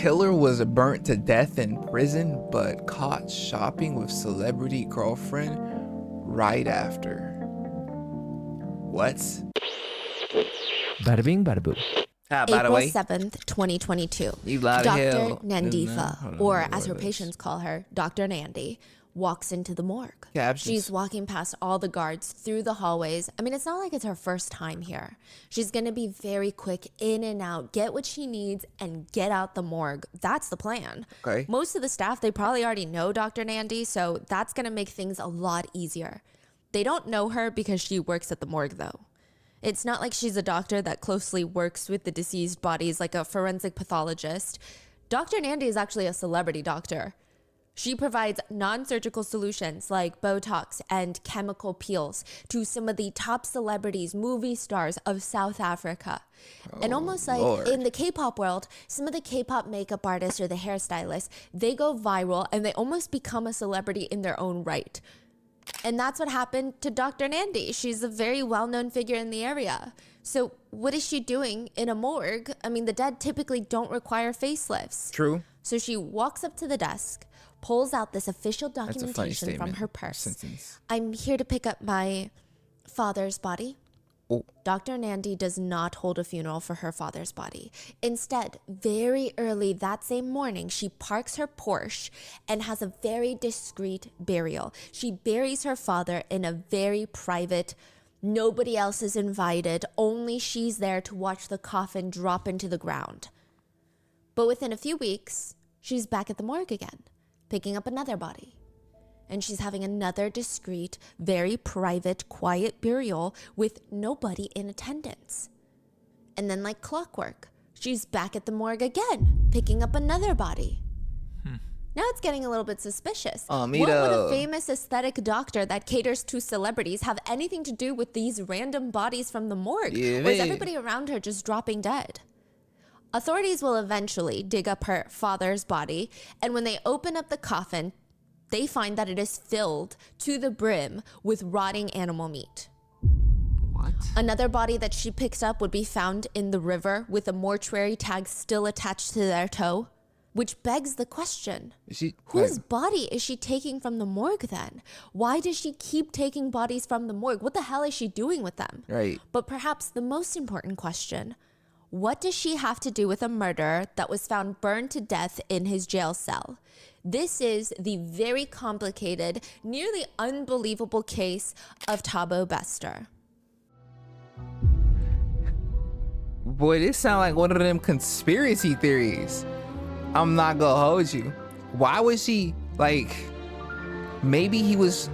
killer was burnt to death in prison, but caught shopping with celebrity girlfriend right after. What? Bada bing, bada boo. By the April way, 7th, 2022. you loud as Dr. hell. Nandifa, Hold on, or let me as her lower this. patients call her, Dr. Nandi, walks into the morgue. Captions. She's walking past all the guards through the hallways. I mean, it's not like it's her first time here. She's going to be very quick, in and out, get what she needs, and get out the morgue. That's the plan. Okay. Most of the staff, they probably already know Dr. Nandi, so that's going to make things a lot easier. They don't know her because she works at the morgue, though. It's not like she's a doctor that closely works with the deceased bodies like a forensic pathologist. Dr. Nandi is actually a celebrity doctor. She provides non-surgical solutions like Botox and chemical peels to some of the top celebrities, movie stars of South Africa. And almost like Lord. in the K-pop world, some of the K-pop makeup artists or the hairstylists, they go viral and they almost become a celebrity in their own right. And that's what happened to Dr. Nandi. She's a very well-known figure in the area. So what is she doing in a morgue? I mean, the dead typically don't require facelifts. True. So she walks up to the desk, pulls out this official That's a funny documentation from statement. her purse. Sentence. I'm here to pick up my father's body. Oh. Dr. Nandi does not hold a funeral for her father's body. Instead, very early that same morning, she parks her Porsche and has a very discreet burial. She buries her father in a very private, nobody else is invited, only she's there to watch the coffin drop into the ground. But within a few weeks, she's back at the morgue again, picking up another body. And she's having another discreet, very private, quiet burial with nobody in attendance. And then like clockwork, she's back at the morgue again, picking up another body. Now it's getting a little bit suspicious. What would a famous aesthetic doctor that caters to celebrities have anything to do with these random bodies from the morgue? Yeah, or is man. everybody around her just dropping dead? Authorities will eventually dig up her father's body, and when they open up the coffin, they find that it is filled to the brim with rotting animal meat. What? Another body that she picks up would be found in the river with a mortuary tag still attached to their toe, which begs the question, whose body is she taking from the morgue then? Why does she keep taking bodies from the morgue? What the hell is she doing with them? Right. But perhaps the most important question, what does she have to do with a murderer that was found burned to death in his jail cell? This is the very complicated, nearly unbelievable case of Thabo Bester. Boy, this sound like one of them conspiracy theories. I'm not gonna hold you. Why was she maybe he was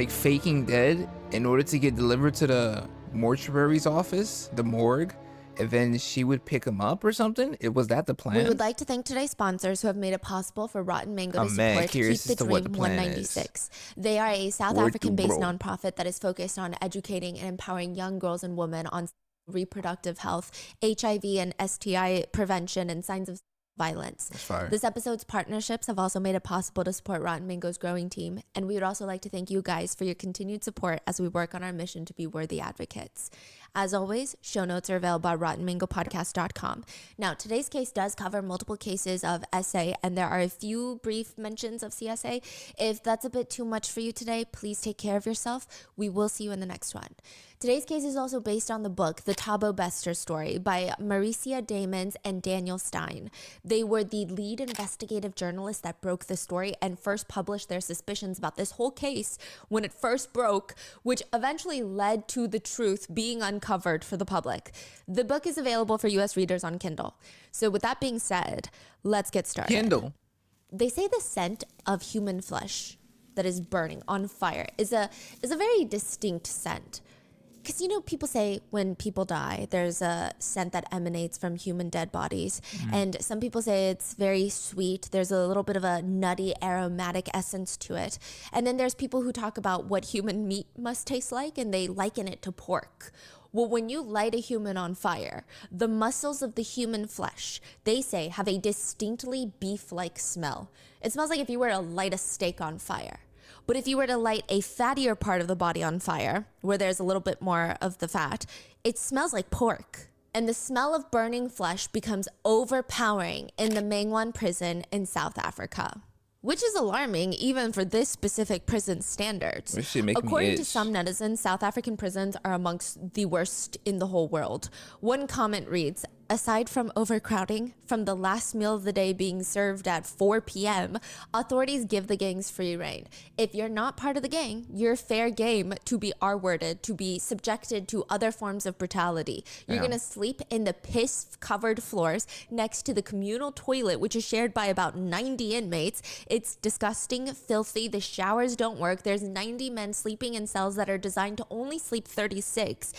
faking dead in order to get delivered to the mortuary's office, the morgue, and then she would pick him up or something? Was that the plan? We would like to thank today's sponsors who have made it possible for Rotten Mango to support Keep curious the as to what Dream the plan 196. They are a South Word African-based to bro. nonprofit that is focused on educating and empowering young girls and women on reproductive health, HIV and STI prevention, and signs of violence. That's fire. This episode's partnerships have also made it possible to support Rotten Mango's growing team, and we would also like to thank you guys for your continued support as we work on our mission to be worthy advocates. As always, show notes are available at rottenmangopodcast.com. Now, today's case does cover multiple cases of SA, and there are a few brief mentions of CSA. If that's a bit too much for you today, please take care of yourself. We will see you in the next one. Today's case is also based on the book, The Thabo Bester Story by Maricia Damons and Daniel Stein. They were the lead investigative journalists that broke the story and first published their suspicions about this whole case when it first broke, which eventually led to the truth being uncovered for the public. The book is available for US readers on Kindle. So with that being said, let's get started. Kindle. They say the scent of human flesh that is burning on fire is a very distinct scent. Because, you know, people say when people die, there's a scent that emanates from human dead bodies. And some people say it's very sweet. There's a little bit of a nutty, aromatic essence to it. And then there's people who talk about what human meat must taste like, and they liken it to pork. Well, when you light a human on fire, the muscles of the human flesh, they say, have a distinctly beef-like smell. It smells like if you were to light a steak on fire. But if you were to light a fattier part of the body on fire, where there's a little bit more of the fat, it smells like pork. and the smell of burning flesh becomes overpowering in the Mangwon prison in South Africa. Which is alarming even for this specific prison standards. This shit make me According to itch. some netizens, South African prisons are amongst the worst in the whole world. One comment reads, aside from overcrowding, from the last meal of the day being served at 4 p.m., authorities give the gangs free rein. If you're not part of the gang, you're fair game to be R-worded, to be subjected to other forms of brutality. You're gonna sleep in the piss-covered floors next to the communal toilet, which is shared by about 90 inmates. It's disgusting, filthy, the showers don't work. There's 90 men sleeping in cells that are designed to only sleep 36.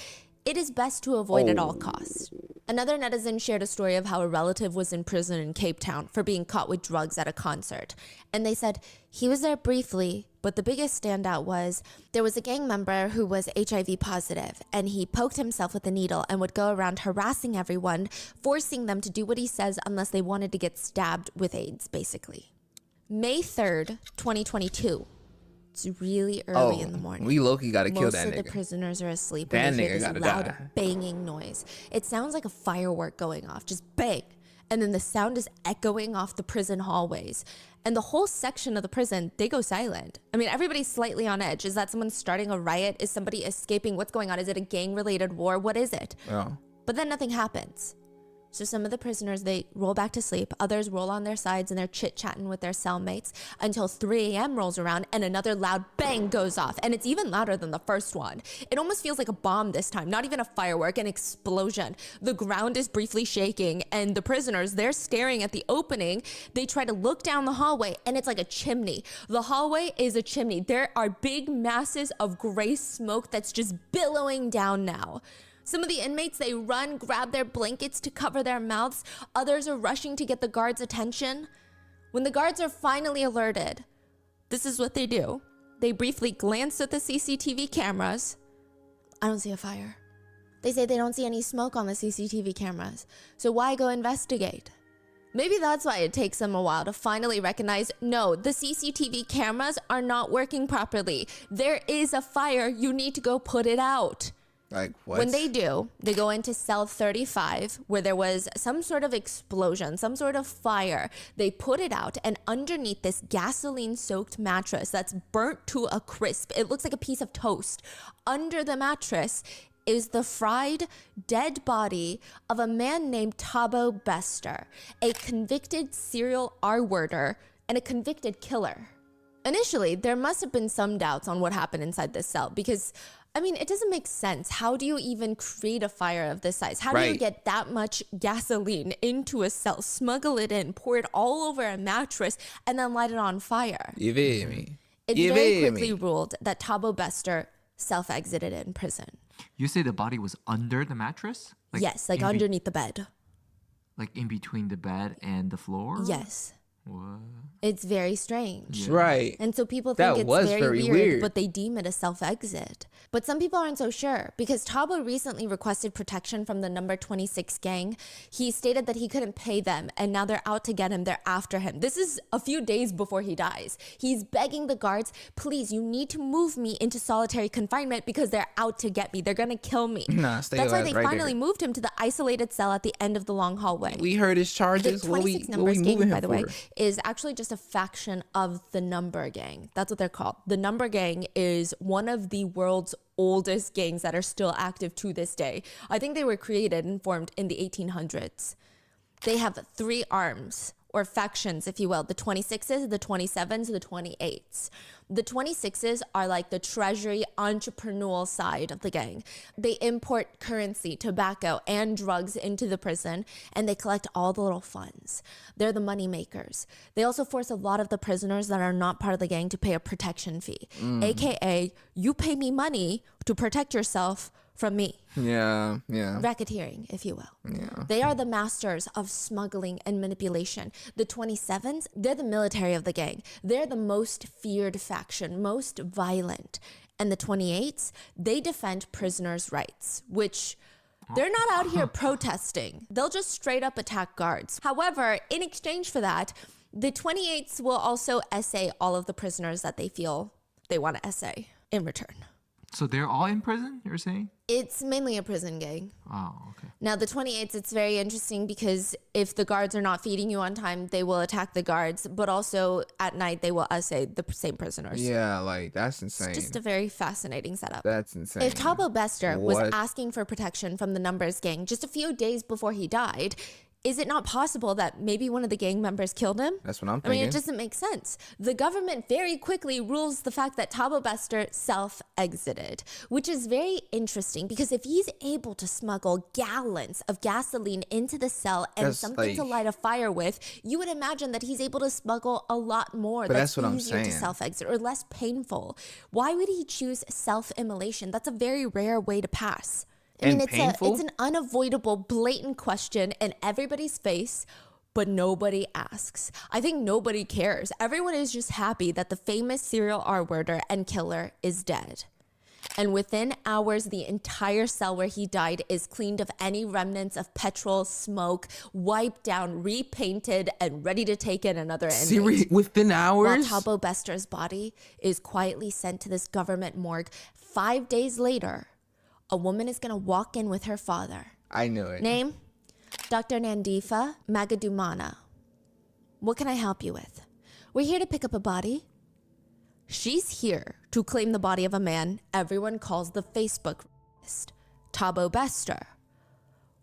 It is best to avoid at all costs. Another netizen shared a story of how a relative was in prison in Cape Town for being caught with drugs at a concert. And they said he was there briefly, but the biggest standout was there was a gang member who was HIV positive, and he poked himself with a needle and would go around harassing everyone, forcing them to do what he says unless they wanted to get stabbed with AIDS, basically. May 3rd, 2022. It's really early in the morning. We low-key gotta kill that Most of nigga. the prisoners are asleep That when they nigga hear this gotta loud die. banging noise. It sounds like a firework going off, just bang. And then the sound is echoing off the prison hallways. And the whole section of the prison, they go silent. I mean, everybody's slightly on edge. Is that someone starting a riot? Is somebody escaping? What's going on? Is it a gang-related war? What is it? Yeah. But then nothing happens. So some of the prisoners, they roll back to sleep. Others roll on their sides and they're chit-chatting with their cellmates until 3 a.m. rolls around and another loud bang goes off. And it's even louder than the first one. It almost feels like a bomb this time, not even a firework, an explosion. The ground is briefly shaking and the prisoners, they're staring at the opening. They try to look down the hallway and it's like a chimney. The hallway is a chimney. There are big masses of gray smoke that's just billowing down now. Some of the inmates, they run, grab their blankets to cover their mouths. Others are rushing to get the guards' attention. When the guards are finally alerted, this is what they do. They briefly glance at the CCTV cameras. I don't see a fire. They say they don't see any smoke on the CCTV cameras. So why go investigate? Maybe that's why it takes them a while to finally recognize, no, the CCTV cameras are not working properly. There is a fire. You need to go put it out. Like what? When they do, they go into cell 35 where there was some sort of explosion, some sort of fire. They put it out, and underneath this gasoline-soaked mattress that's burnt to a crisp, it looks like a piece of toast. Under the mattress is the fried, dead body of a man named Thabo Bester, a convicted serial R-worder and a convicted killer. Initially, there must have been some doubts on what happened inside this cell because, I mean, it doesn't make sense. How do you even create a fire of this size? How do you get that much gasoline into a cell, smuggle it in, pour it all over a mattress, and then light it on fire? You feel me? It's You very feel quickly me? ruled that Thabo Bester self-exited in prison. You say the body was under the mattress? Yes, like in be- underneath the bed. like in between the bed and the floor? Yes. What? It's very strange. Right. And so people That think it's was very, very weird, weird. but they deem it a self-exit. But some people aren't so sure because Thabo recently requested protection from the number 26 gang. He stated that he couldn't pay them and now they're out to get him. They're after him. This is a few days before he dies. He's begging the guards, please, you need to move me into solitary confinement because they're out to get me. They're going to kill me. Nah, stay That's why alive they right finally there. moved him to the isolated cell at the end of the long hallway. We heard his charges. The What 26 we numbers moving gang, him by the way, for? is actually just a faction of the number gang. That's what they're called. The number gang is one of the world's oldest gangs that are still active to this day. I think they were created and formed in the 1800s. They have 3 arms, or factions, if you will. The 26s, the 27s, the 28s. The 26s are like the treasury entrepreneurial side of the gang. They import currency, tobacco, and drugs into the prison, and they collect all the little funds. They're the money makers. They also force a lot of the prisoners that are not part of the gang to pay a protection fee, aka you pay me money to protect yourself from me. Yeah. Racketeering, if you will. Yeah. They are the masters of smuggling and manipulation. The 27s, they're the military of the gang. They're the most feared faction, most violent. And the 28s, they defend prisoners' rights, which they're not out here protesting. They'll just straight up attack guards. However, in exchange for that, the 28s will also essay all of the prisoners that they feel they want to essay in return. So they're all in prison, you're saying? It's mainly a prison gang. Oh, okay. Now, the 28s, it's very interesting because if the guards are not feeding you on time, they will attack the guards, but also at night, they will assay the same prisoners. Yeah, like that's insane. It's just a very fascinating setup. That's insane. If Thabo Bester was What? asking for protection from the Numbers gang just a few days before he died, is it not possible that maybe one of the gang members killed him? That's what I'm I mean, thinking. it doesn't make sense. The government very quickly rules the fact that Thabo Bester self-exited, which is very interesting because if he's able to smuggle gallons of gasoline into the cell and That's something to like- light a fire with, you would imagine that he's able to smuggle a lot more. But that's what I'm easier to saying. self-exit or less painful. Why would he choose self-immolation? That's a very rare way to pass. I mean, And painful? it's an unavoidable, blatant question in everybody's face, but nobody asks. I think nobody cares. Everyone is just happy that the famous serial R-worder and killer is dead. And within hours, the entire cell where he died is cleaned of any remnants of petrol, smoke, wiped down, repainted, and ready to take in another inmate. Seriously, within While hours? Thabo Bester's body is quietly sent to this government morgue, 5 days later, a woman is going to walk in with her father. I knew it. Name? Dr. Nandifa Magadumana. What can I help you with? We're here to pick up a body. She's here to claim the body of a man everyone calls the Facebook rapist, Thabo Bester.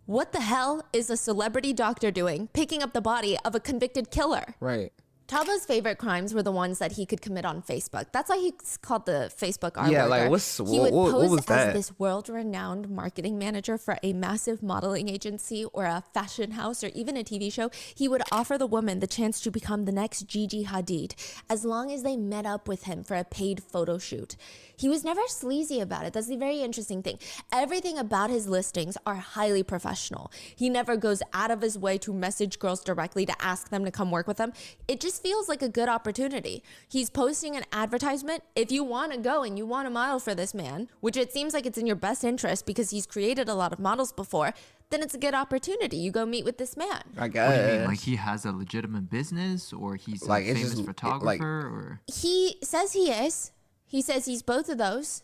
What the hell is a celebrity doctor doing picking up the body of a convicted killer? Right. Tabo's favorite crimes were the ones that he could commit on Facebook. That's why he's called the Facebook R-worder. Yeah, like, he would what pose was as that? this world-renowned marketing manager for a massive modeling agency or a fashion house or even a TV show. He would offer the woman the chance to become the next Gigi Hadid as long as they met up with him for a paid photo shoot. He was never sleazy about it. That's the very interesting thing. Everything about his listings are highly professional. He never goes out of his way to message girls directly to ask them to come work with him. It just feels like a good opportunity. He's posting an advertisement. If you want to go and you want to model for this man, which it seems like it's in your best interest because he's created a lot of models before, then it's a good opportunity. You go meet with this man. I What do you mean? guess. Like he has a legitimate business, or he's Like, a it's famous just, photographer, or He says he is. He says he's both of those.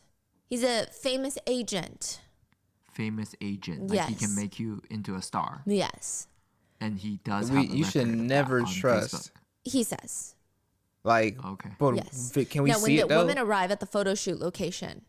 He's a famous agent. famous agent? Like he can Yes. make you into a star, Yes, and he does. We- have a you should record of that never on trust. Facebook. he says. Like, Okay. but Yes. can we now, see when it the though? women arrive at the photo shoot location,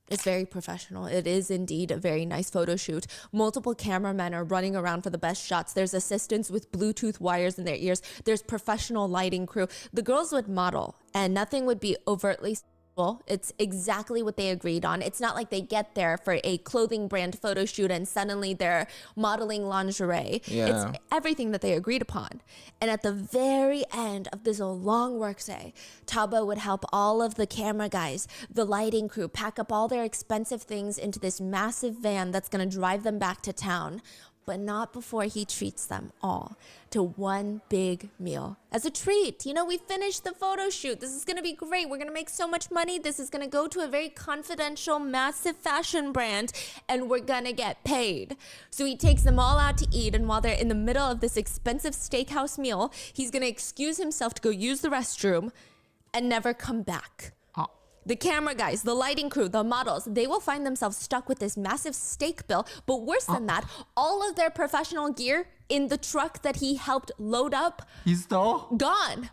it's very professional. It is indeed a very nice photo shoot. Multiple cameramen are running around for the best shots. There's assistants with Bluetooth wires in their ears. There's professional lighting crew. The girls would model, and nothing would be overtly sexual. It's exactly what they agreed on. It's not like they get there for a clothing brand photo shoot and suddenly they're modeling lingerie. Yeah. It's everything that they agreed upon. And at the very end of this long workday, Thabo would help all of the camera guys, the lighting crew, pack up all their expensive things into this massive van that's going to drive them back to town. But not before he treats them all to one big meal as a treat. You know, we finished the photo shoot. This is going to be great. We're going to make so much money. This is going to go to a very confidential, massive fashion brand, and we're going to get paid. So he takes them all out to eat, and while they're in the middle of this expensive steakhouse meal, he's going to excuse himself to go use the restroom and never come back. Oh, The camera guys, the lighting crew, the models, they will find themselves stuck with this massive steak bill. But worse than that, all of their professional gear in the truck that he helped load up, he stole. gone.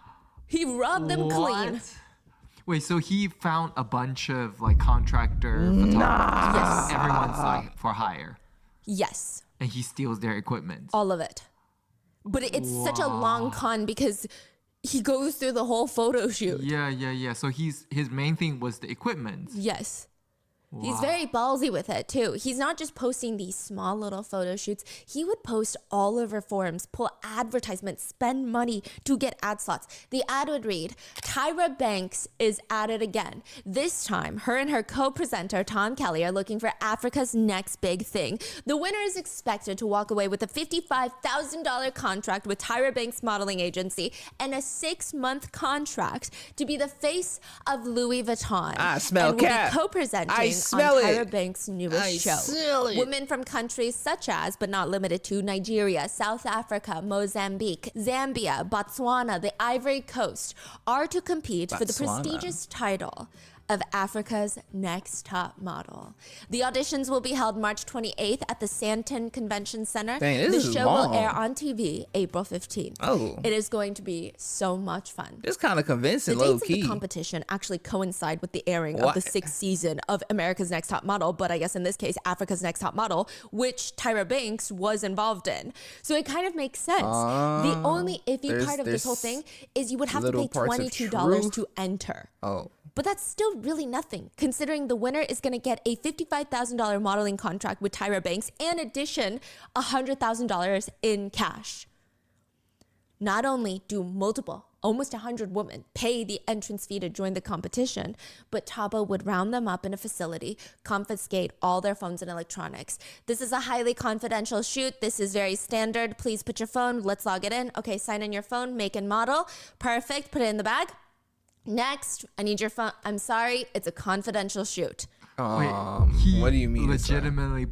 He robbed them clean. What? Wait, so he found a bunch of like contractor photographers. Yes. Everyone's like for hire, Yes, and he steals their equipment. all of it. But it's such a long con because he goes through the whole photo shoot. Yeah. So his main thing was the equipment. Yes. He's very ballsy with it too. He's not just posting these small little photo shoots. He would post all over forums, pull advertisements, spend money to get ad slots. The ad would read, Tyra Banks is at it again. This time, her and her co-presenter, Tom Kelly, are looking for Africa's next big thing. The winner is expected to walk away with a $55,000 contract with Tyra Banks Modeling Agency and a 6-month contract to be the face of Louis Vuitton. I smell and will cat. be co-presenting I smell on it. Tyra Banks' newest I show. smell it. Women from countries such as, but not limited to, Nigeria, South Africa, Mozambique, Zambia, Botswana, the Ivory Coast, are to compete for the Botswana. prestigious title of Africa's Next Top Model. The auditions will be held March 28th at the Santon Convention Center. Dang, the this is show long. will air on TV April 15th. Oh. It is going to be so much fun. It's kind of convincing, The low dates of key. the competition actually coincide with the airing of What? the 6th season of America's Next Top Model, but I guess in this case, Africa's Next Top Model, which Tyra Banks was involved in. So it kind of makes sense. The only iffy part of this whole thing is you would have to little pay parts of $22 truth. to enter. Oh. But that's still really nothing, considering the winner is going to get a $55,000 modeling contract with Tyra Banks, and addition, $100,000 in cash. Not only do almost 100 women pay the entrance fee to join the competition, but Thabo would round them up in a facility, confiscate all their phones and electronics. This is a highly confidential shoot. This is very standard. Please put your phone. Let's log it in. Okay, sign in your phone, make and model. Perfect. Put it in the bag. Next, I need your phone. I'm sorry, it's a confidential shoot. He what do you mean? legitimately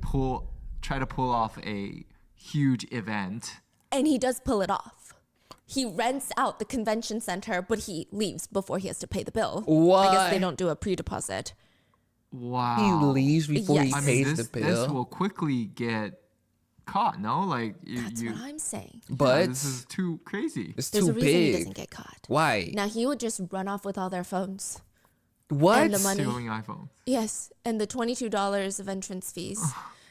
try to pull off a huge event. And he does pull it off. He rents out the convention center, but he leaves before he has to pay the bill. What? I guess they don't do a pre-deposit. Wow. He leaves before Yes. he I mean, pays this the bill. will quickly get caught, no? Like, That's what I'm saying. But this is too crazy. it's There's too a reason he big. doesn't get caught. Why? Now, he would just run off with all their phones. What? And the money. Stealing iPhones. Yes, and the $22 of entrance fees.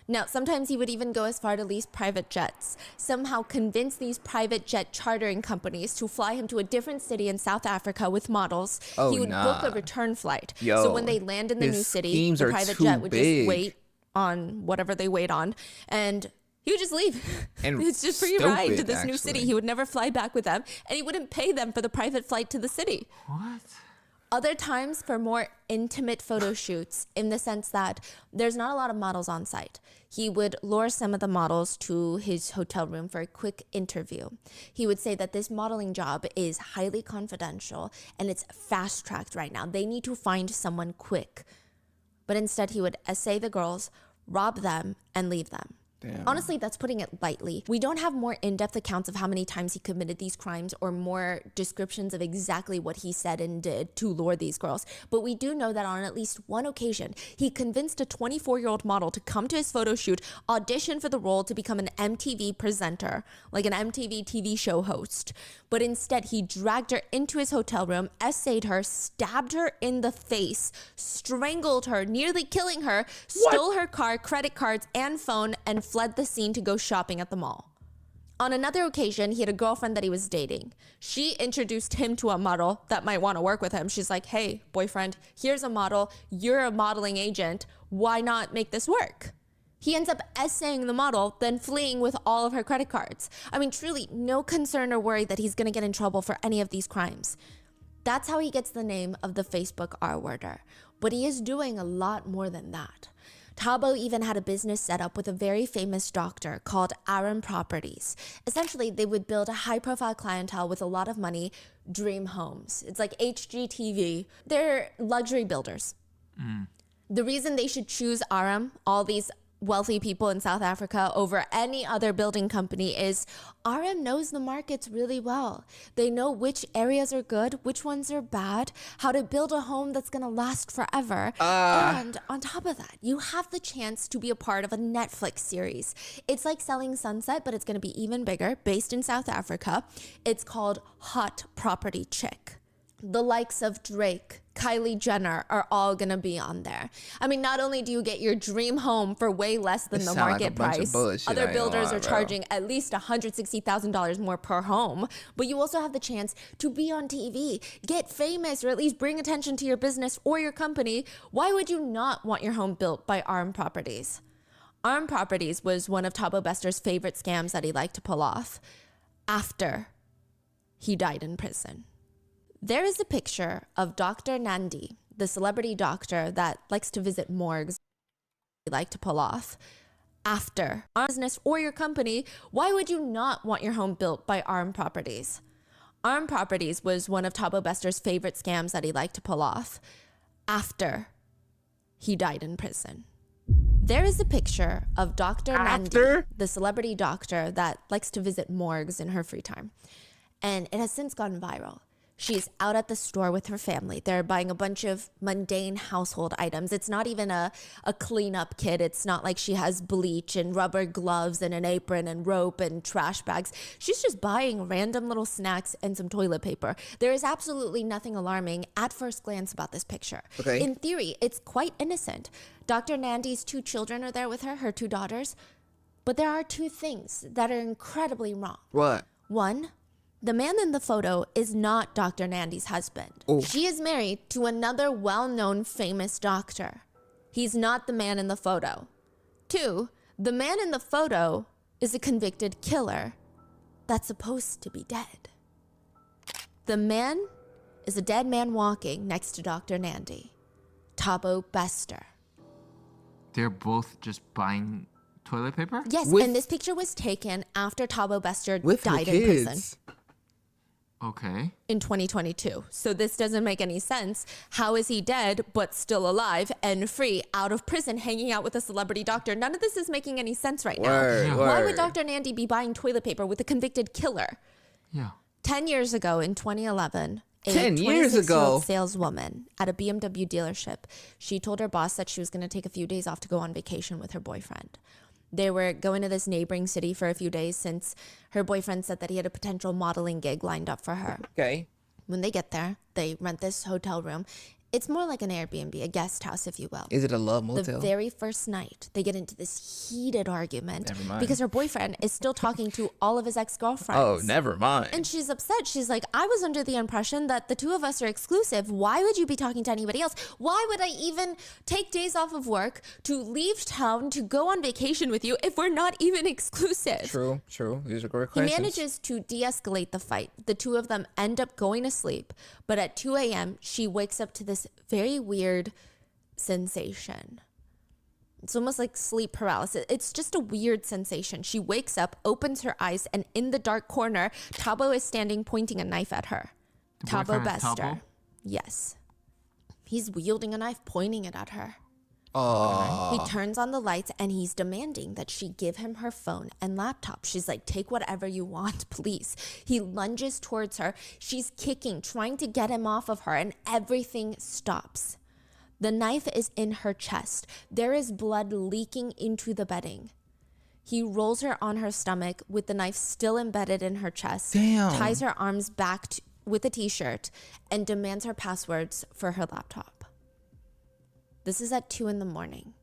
Now, sometimes he would even go as far to lease private jets, somehow convince these private jet chartering companies to fly him to a different city in South Africa with models. Oh, he would book nah. a return flight. Yo, so when they land in the his new city, schemes the are private too jet would big. just wait on whatever they wait on, and he would just leave. And it's just free ride to stupid, this new city. actually. He would never fly back with them, and he wouldn't pay them for the private flight to the city. What? Other times for more intimate photo shoots, in the sense that there's not a lot of models on site. He would lure some of the models to his hotel room for a quick interview. He would say that this modeling job is highly confidential and it's fast tracked right now. They need to find someone quick. But instead he would essay the girls, rob them, and leave them. Damn. Honestly, that's putting it lightly. We don't have more in-depth accounts of how many times he committed these crimes or more descriptions of exactly what he said and did to lure these girls. But we do know that on at least one occasion, he convinced a 24-year-old model to come to his photo shoot, audition for the role to become an MTV presenter, like an MTV TV show host. But instead, he dragged her into his hotel room, essayed her, stabbed her in the face, strangled her, nearly killing her, stole her car, credit cards, and phone, and fled the scene to go shopping at the mall. On another occasion, he had a girlfriend that he was dating. She introduced him to a model that might want to work with him. She's like, hey, boyfriend, here's a model. You're a modeling agent. Why not make this work? He ends up essaying the model, then fleeing with all of her credit cards. I mean, truly, no concern or worry that he's going to get in trouble for any of these crimes. That's how he gets the name of the Facebook R-worder. But he is doing a lot more than that. Thabo even had a business set up with a very famous doctor called Aram Properties. Essentially, they would build a high-profile clientele with a lot of money, dream homes. It's like HGTV. They're luxury builders. The reason they should choose Aram, all these wealthy people in South Africa, over any other building company is RM knows the markets really well. They know which areas are good, which ones are bad, how to build a home that's going to last forever. And on top of that, you have the chance to be a part of a Netflix series. It's like Selling Sunset, but it's going to be even bigger, based in South Africa. It's called Hot Property Chick. The likes of Drake, Kylie Jenner are all gonna be on there. I mean, not only do you get your dream home for way less than It the sound like a market bunch of price, bullshit, I other ain't gonna builders lie, are bro. charging at least $160,000 more per home, but you also have the chance to be on TV, get famous, or at least bring attention to your business or your company. Why would you not want your home built by Arm Properties? Arm Properties was one of Thabo Bester's favorite scams that he liked to pull off after he died in prison. There is a picture of Dr. Nandi, the celebrity doctor that likes to visit morgues, like to pull off. After our business or your company, why would you not want your home built by Arm Properties? Arm Properties was one of Thabo Bester's favorite scams that he liked to pull off after he died in prison. There is a picture of Dr. Nandi, the celebrity doctor that likes to visit morgues in her free time. And it has since gone viral. She's out at the store with her family. They're buying a bunch of mundane household items. It's not even a cleanup kit. It's not like she has bleach and rubber gloves and an apron and rope and trash bags. She's just buying random little snacks and some toilet paper. There is absolutely nothing alarming at first glance about this picture. Okay. In theory, it's quite innocent. Dr. Nandi's 2 children are there with her 2 daughters. But there are 2 things that are incredibly wrong. What? One, the man in the photo is not Dr. Nandi's husband. Oh. She is married to another well-known famous doctor. He's not the man in the photo. 2, the man in the photo is a convicted killer that's supposed to be dead. The man is a dead man walking next to Dr. Nandi, Thabo Bester. They're both just buying toilet paper? Yes, With- and this picture was taken after Thabo Bester With her died in prison. kids. Okay. In 2022. So this doesn't make any sense. How is he dead but still alive and free out of prison hanging out with a celebrity doctor? None of this is making any sense right Word, now. word. Why would Dr. Nandi be buying toilet paper with a convicted killer? Yeah. 10 years ago in 2011, a 10 years 26-year-old ago? saleswoman at a BMW dealership, she told her boss that she was going to take a few days off to go on vacation with her boyfriend. They were going to this neighboring city for a few days since her boyfriend said that he had a potential modeling gig lined up for her. Okay. When they get there, they rent this hotel room. It's more like an Airbnb, a guest house, if you will. Is it a love The motel? very first night, they get into this heated argument Never mind. because her boyfriend is still talking to all of his ex-girlfriends. Oh, never mind. And she's upset. She's like, I was under the impression that the 2 of us are exclusive. Why would you be talking to anybody else? Why would I even take days off of work to leave town to go on vacation with you if we're not even exclusive? True. These are great He questions. manages to de-escalate the fight. The 2 of them end up going to sleep. But at 2 a.m., she wakes up to this very weird sensation. It's almost like sleep paralysis. It's just a weird sensation. She wakes up, opens her eyes, and in the dark corner, Thabo is standing pointing a knife at her. The Thabo boyfriend is Bester. Thabo? Yes. He's wielding a knife, pointing it at her. Oh. He turns on the lights and he's demanding that she give him her phone and laptop. She's like, take whatever you want, please. He lunges towards her. She's kicking, trying to get him off of her, and everything stops. The knife is in her chest. There is blood leaking into the bedding. He rolls her on her stomach with the knife still embedded in her chest, Damn. ties her arms back with a t-shirt, and demands her passwords for her laptop. This is at 2 a.m.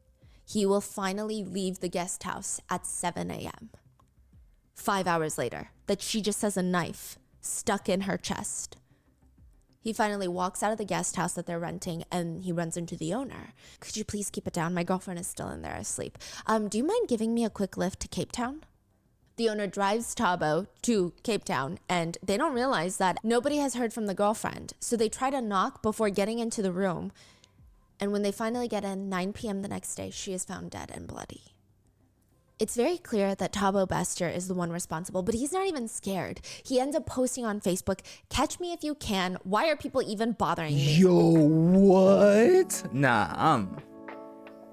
He will finally leave the guest house at 7 a.m. 5 hours later, that she just has a knife stuck in her chest. He finally walks out of the guest house that they're renting and he runs into the owner. Could you please keep it down? My girlfriend is still in there asleep. Do you mind giving me a quick lift to Cape Town? The owner drives Thabo to Cape Town and they don't realize that nobody has heard from the girlfriend. So they try to knock before getting into the room. And when they finally get in, 9 p.m. the next day, she is found dead and bloody. It's very clear that Thabo Bester is the one responsible, but he's not even scared. He ends up posting on Facebook, "Catch me if you can. Why are people even bothering me?" Yo, what? Nah,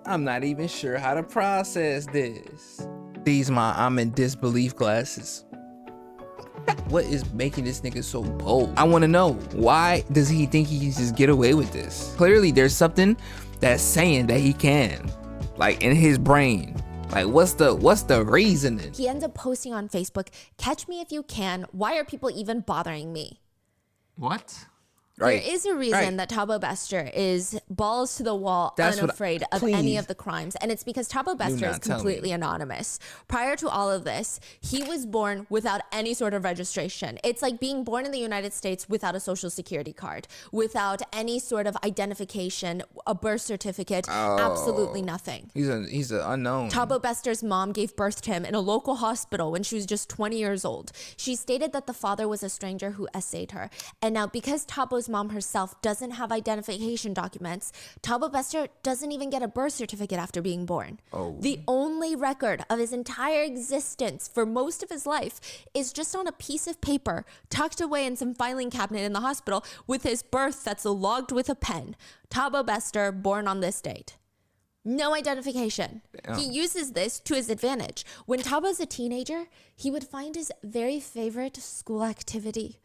I'm not even sure how to process this. These my I'm in disbelief glasses. What is making this nigga so bold? I want to know, why does he think he can just get away with this? Clearly there's something that's saying that he can, like in his brain. Like what's the reasoning? He ends up posting on Facebook, "Catch me if you can. Why are people even bothering me?" What? Right. There is a reason that Thabo Bester is balls to the wall, That's what unafraid of any please. of the crimes. And it's because Thabo Bester not is tell me. completely anonymous. Prior to all of this, he was born without any sort of registration. It's like being born in the United States without a social security card, without any sort of identification, a birth certificate, absolutely nothing. He's an unknown. Thabo Bester's mom gave birth to him in a local hospital when she was just 20 years old. She stated that the father was a stranger who essayed her. And now because Tabo's mom herself doesn't have identification documents, Thabo Bester doesn't even get a birth certificate after being born. The only record of his entire existence for most of his life is just on a piece of paper tucked away in some filing cabinet in the hospital with his birth that's logged with a pen. Thabo Bester, born on this date. No identification. Damn. He uses this to his advantage. When Tabo's a teenager, he would find his very favorite school activity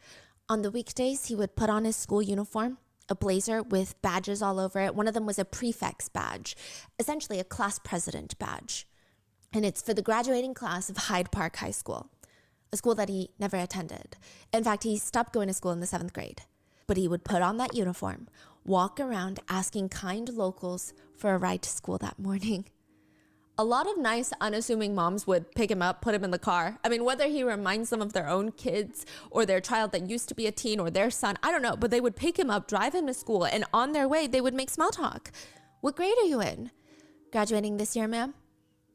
On the weekdays, he would put on his school uniform, a blazer with badges all over it. One of them was a prefect's badge, essentially a class president badge. And it's for the graduating class of Hyde Park High School, a school that he never attended. In fact, he stopped going to school in the 7th grade. But he would put on that uniform, walk around asking kind locals for a ride to school that morning. A lot of nice, unassuming moms would pick him up, put him in the car. I mean, whether he reminds them of their own kids or their child that used to be a teen or their son, I don't know. But they would pick him up, drive him to school, and on their way, they would make small talk. What grade are you in? Graduating this year, ma'am.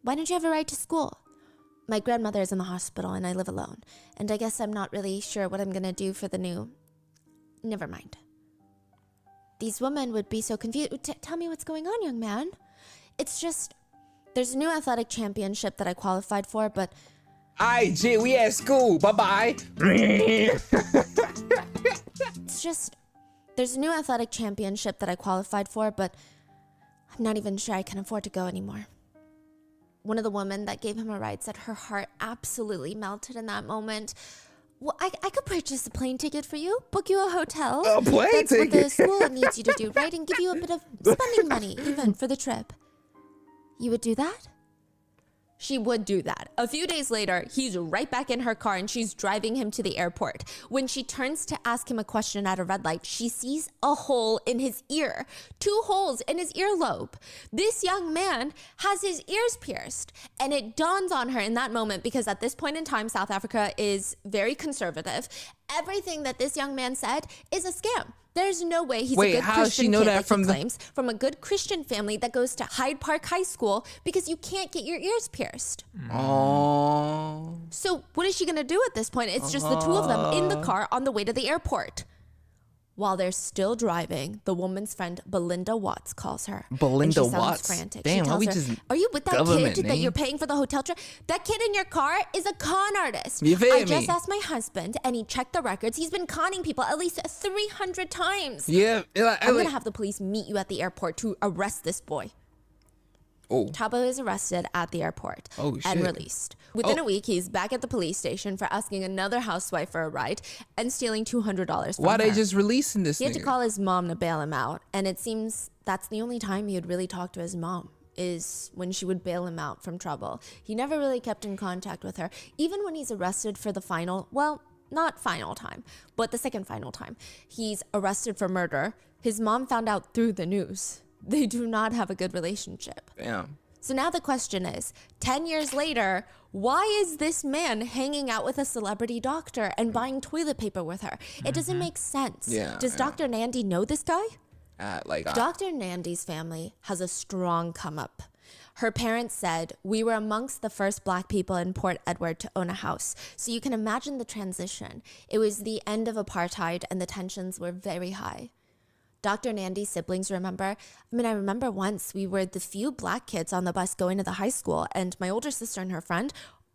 Why don't you have a ride to school? My grandmother is in the hospital and I live alone. And I guess I'm not really sure what I'm going to do for the new... Never mind. These women would be so confused. Tell me what's going on, young man. It's just... There's a new athletic championship that I qualified for, but... Jay, we at school. Bye-bye. It's just... There's a new athletic championship that I qualified for, but... I'm not even sure I can afford to go anymore. One of the women that gave him a ride said her heart absolutely melted in that moment. Well, I could purchase a plane ticket for you, book you a hotel. A plane That's ticket? what the school needs you to do, right? And give you a bit of spending money, even for the trip. You would do that? She would do that. A few days later, he's right back in her car and she's driving him to the airport. When she turns to ask him a question at a red light, she sees a hole in his ear. 2 holes in his earlobe. This young man has his ears pierced. And it dawns on her in that moment, because at this point in time, South Africa is very conservative. Everything that this young man said is a scam. There's no way he's a good how does Christian she know kid, that like from he the- claims, from a good Christian family that goes to Hyde Park High School, because you can't get your ears pierced. Oh. So what is she going to do at this point? It's just the 2 of them in the car on the way to the airport. While they're still driving, the woman's friend Belinda Watts calls her. Belinda and she sounds Watts? frantic. Damn, she why tells we her, just are you with that government kid that name? you're paying for the hotel trip? That kid in your car is a con artist. You feel I me? just asked my husband, and he checked the records. He's been conning people at least 300 times. Yeah. I'm going to have the police meet you at the airport to arrest this boy. Oh. Thabo is arrested at the airport and shit. released. Within a week, he's back at the police station for asking another housewife for a ride and stealing $200 from Why her. they just releasing this He had to nigga? call his mom to bail him out, and it seems that's the only time he would really talk to his mom, is when she would bail him out from trouble. He never really kept in contact with her. Even when he's arrested for the final, well, not final time, but the second final time, he's arrested for murder. His mom found out through the news. They do not have a good relationship. Damn. So now the question is, 10 years later, why is this man hanging out with a celebrity doctor and buying toilet paper with her? It doesn't make sense. Yeah, Does yeah. Dr. Nandi know this guy? Like, Dr. Nandi's family has a strong come up. Her parents said, we were amongst the first Black people in Port Edward to own a house. So you can imagine the transition. It was the end of apartheid and the tensions were very high. Dr. Nandi's siblings remember. I remember once we were the few Black kids on the bus going to the high school, and my older sister and her friend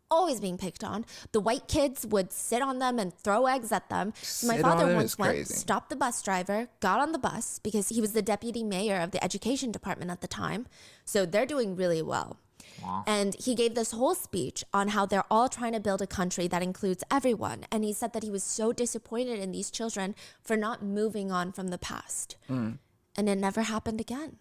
always being picked on. The white kids would sit on them and throw eggs at them. So my Sit on father them once is went, crazy. stopped the bus driver, got on the bus because he was the deputy mayor of the education department at the time. So they're doing really well. Wow. And he gave this whole speech on how they're all trying to build a country that includes everyone. And he said that he was so disappointed in these children for not moving on from the past. And it never happened again.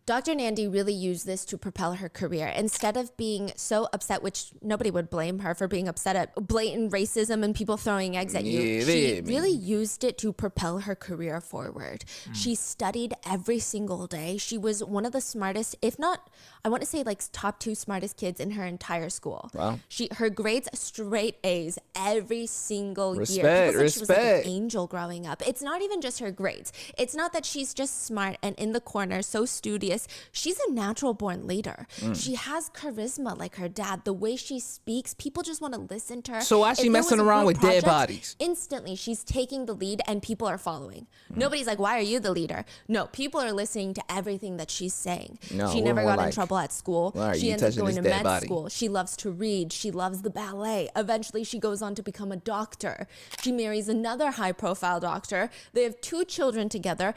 Dr. Nandi really used this to propel her career. Instead of being so upset, which nobody would blame her for being upset at blatant racism and people throwing eggs at you, Yeah, she I mean- really used it to propel her career forward. She studied every single day. She was one of the smartest, if not, I want to say like top 2 smartest kids in her entire school. Wow. Her grades straight A's every single year. Respect, People said she was like respect. an angel growing up. It's not even just her grades. It's not that she's just smart and in the corner, so studious. She's a natural born leader. She has charisma like her dad. The way she speaks, people just want to listen to her. So why If she there messing was a around group with dead project, bodies? Instantly, she's taking the lead and people are following. Nobody's like, why are you the leader? No, people are listening to everything that she's saying. No, she we're never more got in like, trouble at school. why are She you ends up touching going this to dead med body? school. She loves to read. She loves the ballet. Eventually, she goes on to become a doctor. She marries another high-profile doctor. They have 2 children together.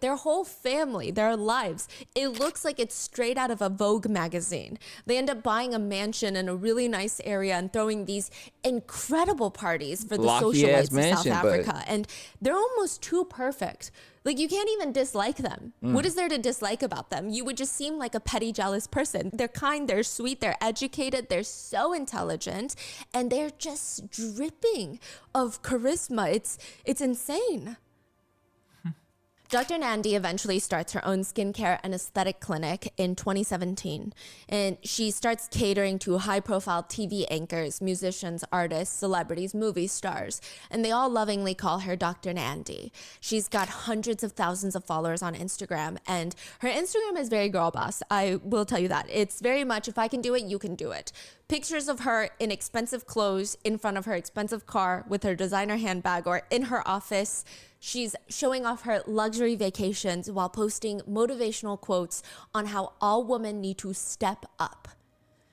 Their whole family, their lives It looks like it's straight out of a Vogue magazine. They end up buying a mansion in a really nice area and throwing these incredible parties for the Lofty-ass socialites of South mansion, but- Africa. And they're almost too perfect. Like, you can't even dislike them. What is there to dislike about them? You would just seem like a petty, jealous person. They're kind, they're sweet, they're educated, they're so intelligent, and they're just dripping of charisma. It's insane. Dr. Nandi eventually starts her own skincare and aesthetic clinic in 2017. And she starts catering to high-profile TV anchors, musicians, artists, celebrities, movie stars. And they all lovingly call her Dr. Nandi. She's got hundreds of thousands of followers on Instagram. And her Instagram is very girl boss. I will tell you that. It's very much, if I can do it, you can do it. Pictures of her in expensive clothes in front of her expensive car with her designer handbag, or in her office. She's showing off her luxury vacations while posting motivational quotes on how all women need to step up.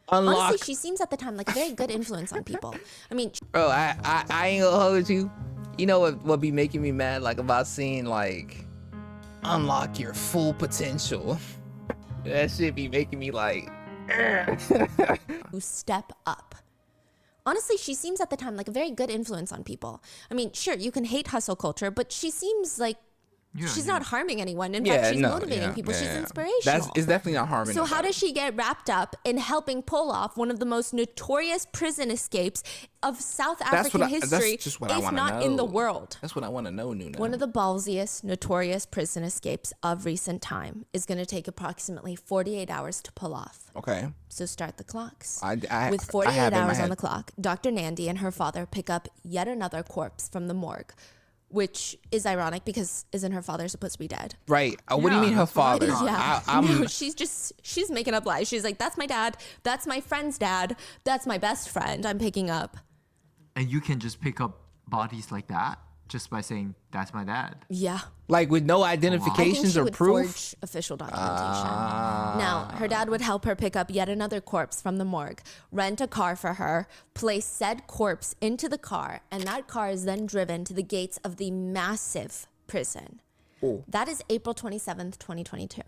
Honestly, she seems at the time like a very good influence on people. I mean, Bro, I ain't gonna hold you. You know what be making me mad, like, about seeing, like, unlock your full potential. That shit be making me like to step up. Honestly, she seems at the time like a very good influence on people. I mean, sure, you can hate hustle culture, but she seems like she's not harming anyone. In fact, she's motivating people. She's inspirational. It's definitely not harming. So how does she get wrapped up in helping pull off one of the most notorious prison escapes of South African history, if not in the world? That's what I want to know, Noona. One of the ballsiest, notorious prison escapes of recent time is going to take approximately 48 hours to pull off. Okay. So start the clocks. I With 48 have hours on the clock, Dr. Nandi and her father pick up yet another corpse from the morgue, which is ironic because isn't her father supposed to be dead? Right. What do you mean her father? No, she's making up lies. She's like, that's my dad. That's my friend's dad. That's my best friend I'm picking up. And you can just pick up bodies like that just by saying, that's my dad. Yeah. Like with no identifications or proof? Forge official documentation. Now, her dad would help her pick up yet another corpse from the morgue, rent a car for her, place said corpse into the car, and that car is then driven to the gates of the massive prison. Ooh. That is April 27th, 2022.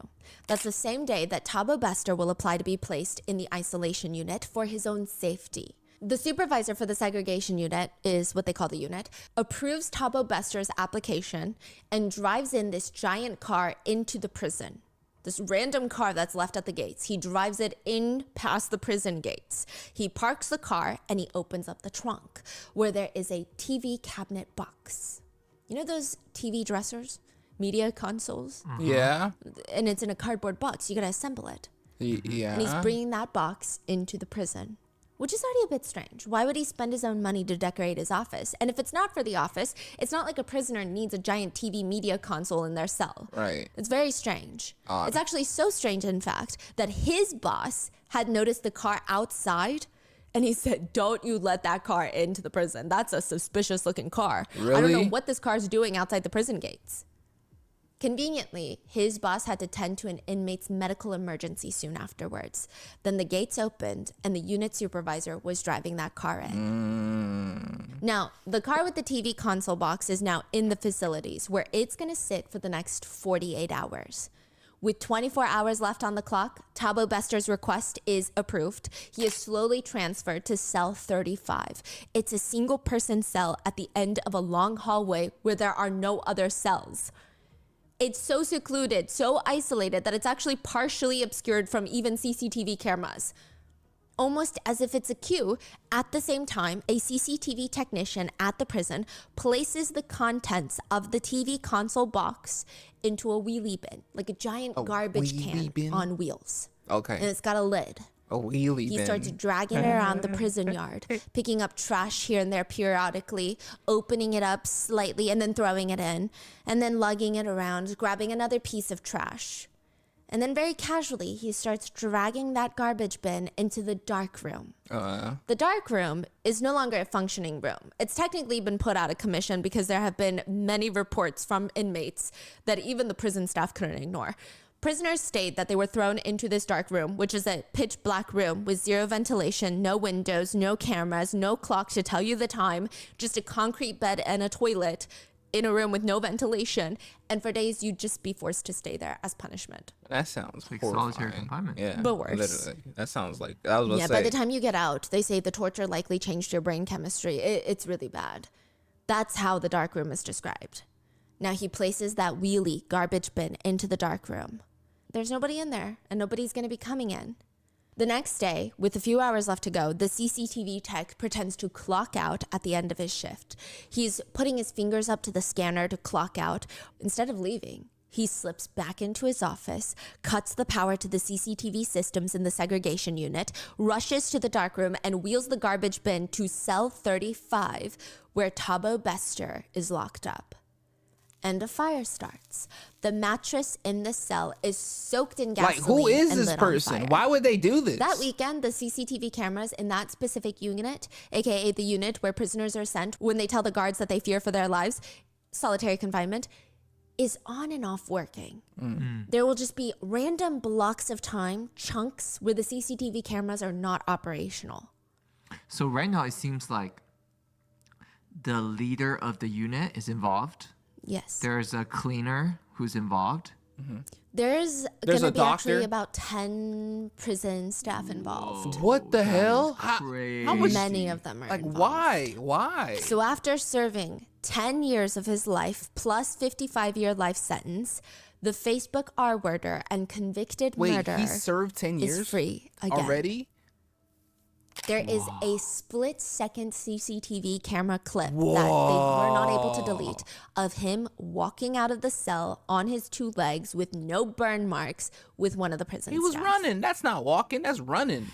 That's the same day that Thabo Bester will apply to be placed in the isolation unit for his own safety. The supervisor for the segregation unit is what they call the unit, approves Thabo Bester's application and drives in this giant car into the prison. This random car that's left at the gates. He drives it in past the prison gates. He parks the car and he opens up the trunk where there is a TV cabinet box. You know those TV dressers? Media consoles? Yeah. And it's in a cardboard box. You gotta assemble it. Yeah. And he's bringing that box into the prison. Which is already a bit strange. Why would he spend his own money to decorate his office? And if it's not for the office, it's not like a prisoner needs a giant TV media console in their cell. Right. It's very strange. Odd. It's actually so strange, in fact, that his boss had noticed the car outside and he said, don't you let that car into the prison. That's a suspicious looking car. Really? I don't know what this car's doing outside the prison gates. Conveniently, his boss had to tend to an inmate's medical emergency soon afterwards. Then the gates opened and the unit supervisor was driving that car in. Now, the car with the TV console box is now in the facilities where it's going to sit for the next 48 hours. With 24 hours left on the clock, Thabo Bester's request is approved. He is slowly transferred to cell 35. It's a single-person cell at the end of a long hallway where there are no other cells. It's so secluded, so isolated that it's actually partially obscured from even CCTV cameras. Almost as if it's a queue, at the same time, a CCTV technician at the prison places the contents of the TV console box into a wheelie bin, like a giant garbage can on wheels. Okay. And it's got a lid. A wheelie bin. He starts dragging it around the prison yard, picking up trash here and there periodically, opening it up slightly and then throwing it in, and then lugging it around, grabbing another piece of trash. And then very casually, he starts dragging that garbage bin into the dark room. The dark room is no longer a functioning room. It's technically been put out of commission because there have been many reports from inmates that even the prison staff couldn't ignore. Prisoners state that they were thrown into this dark room, which is a pitch black room with zero ventilation, no windows, no cameras, no clock to tell you the time, just a concrete bed and a toilet in a room with no ventilation, and for days you'd just be forced to stay there as punishment. That sounds Like horrifying. solitary confinement. Yeah, But worse. Literally, that sounds like I was about Yeah, to by say. the time you get out, they say the torture likely changed your brain chemistry. It's really bad. That's how the dark room is described. Now he places that wheelie garbage bin into the dark room. There's nobody in there, and nobody's going to be coming in. The next day, with a few hours left to go, the CCTV tech pretends to clock out at the end of his shift. He's putting his fingers up to the scanner to clock out. Instead of leaving, he slips back into his office, cuts the power to the CCTV systems in the segregation unit, rushes to the darkroom, and wheels the garbage bin to cell 35, where Thabo Bester is locked up. And a fire starts. The mattress in the cell is soaked in gasoline. Like, who is and this lit on person? fire. Why would they do this? That weekend, the CCTV cameras in that specific unit, aka the unit where prisoners are sent when they tell the guards that they fear for their lives, solitary confinement, is on and off working. There will just be random blocks of time, chunks, where the CCTV cameras are not operational. So right now it seems like the leader of the unit is involved. Yes. There's a cleaner who's involved. There's There's going a to be actually doctor? about 10 prison staff involved. What the hell? Crazy. How much? Many of them are Like, involved. why? Why? So after serving 10 years of his life plus 55-year life sentence, the Facebook R-worder and convicted Wait, murderer he served 10 years is free again. already? There is a split-second CCTV camera clip that they were not able to delete of him walking out of the cell on his two legs with no burn marks with one of the prison He was staff. running. That's not walking. That's running.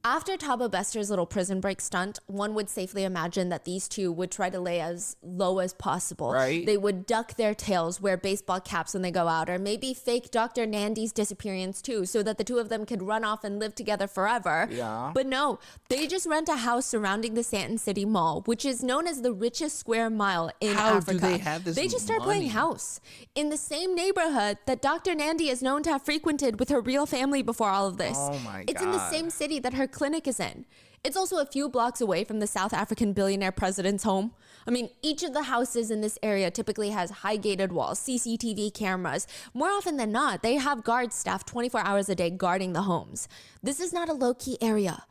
After Thabo Bester's little prison break stunt, one would safely imagine that these two would try to lay as low as possible. Right. They would duck their tails, wear baseball caps when they go out, or maybe fake Dr. Nandi's disappearance too, so that the two of them could run off and live together forever. Yeah. But no, they just rent a house surrounding the Santon City Mall, which is known as the richest square mile in How do Africa. they have this They just start money? playing house in the same neighborhood that Dr. Nandi is known to have frequented with her real family before all of this. Oh my It's in the God. same city that her clinic is in. It's also a few blocks away from the South African billionaire president's home. I mean, each of the houses in this area typically has high gated walls, CCTV cameras. More often than not, they have guards staffed 24 hours a day guarding the homes. This is not a low-key area.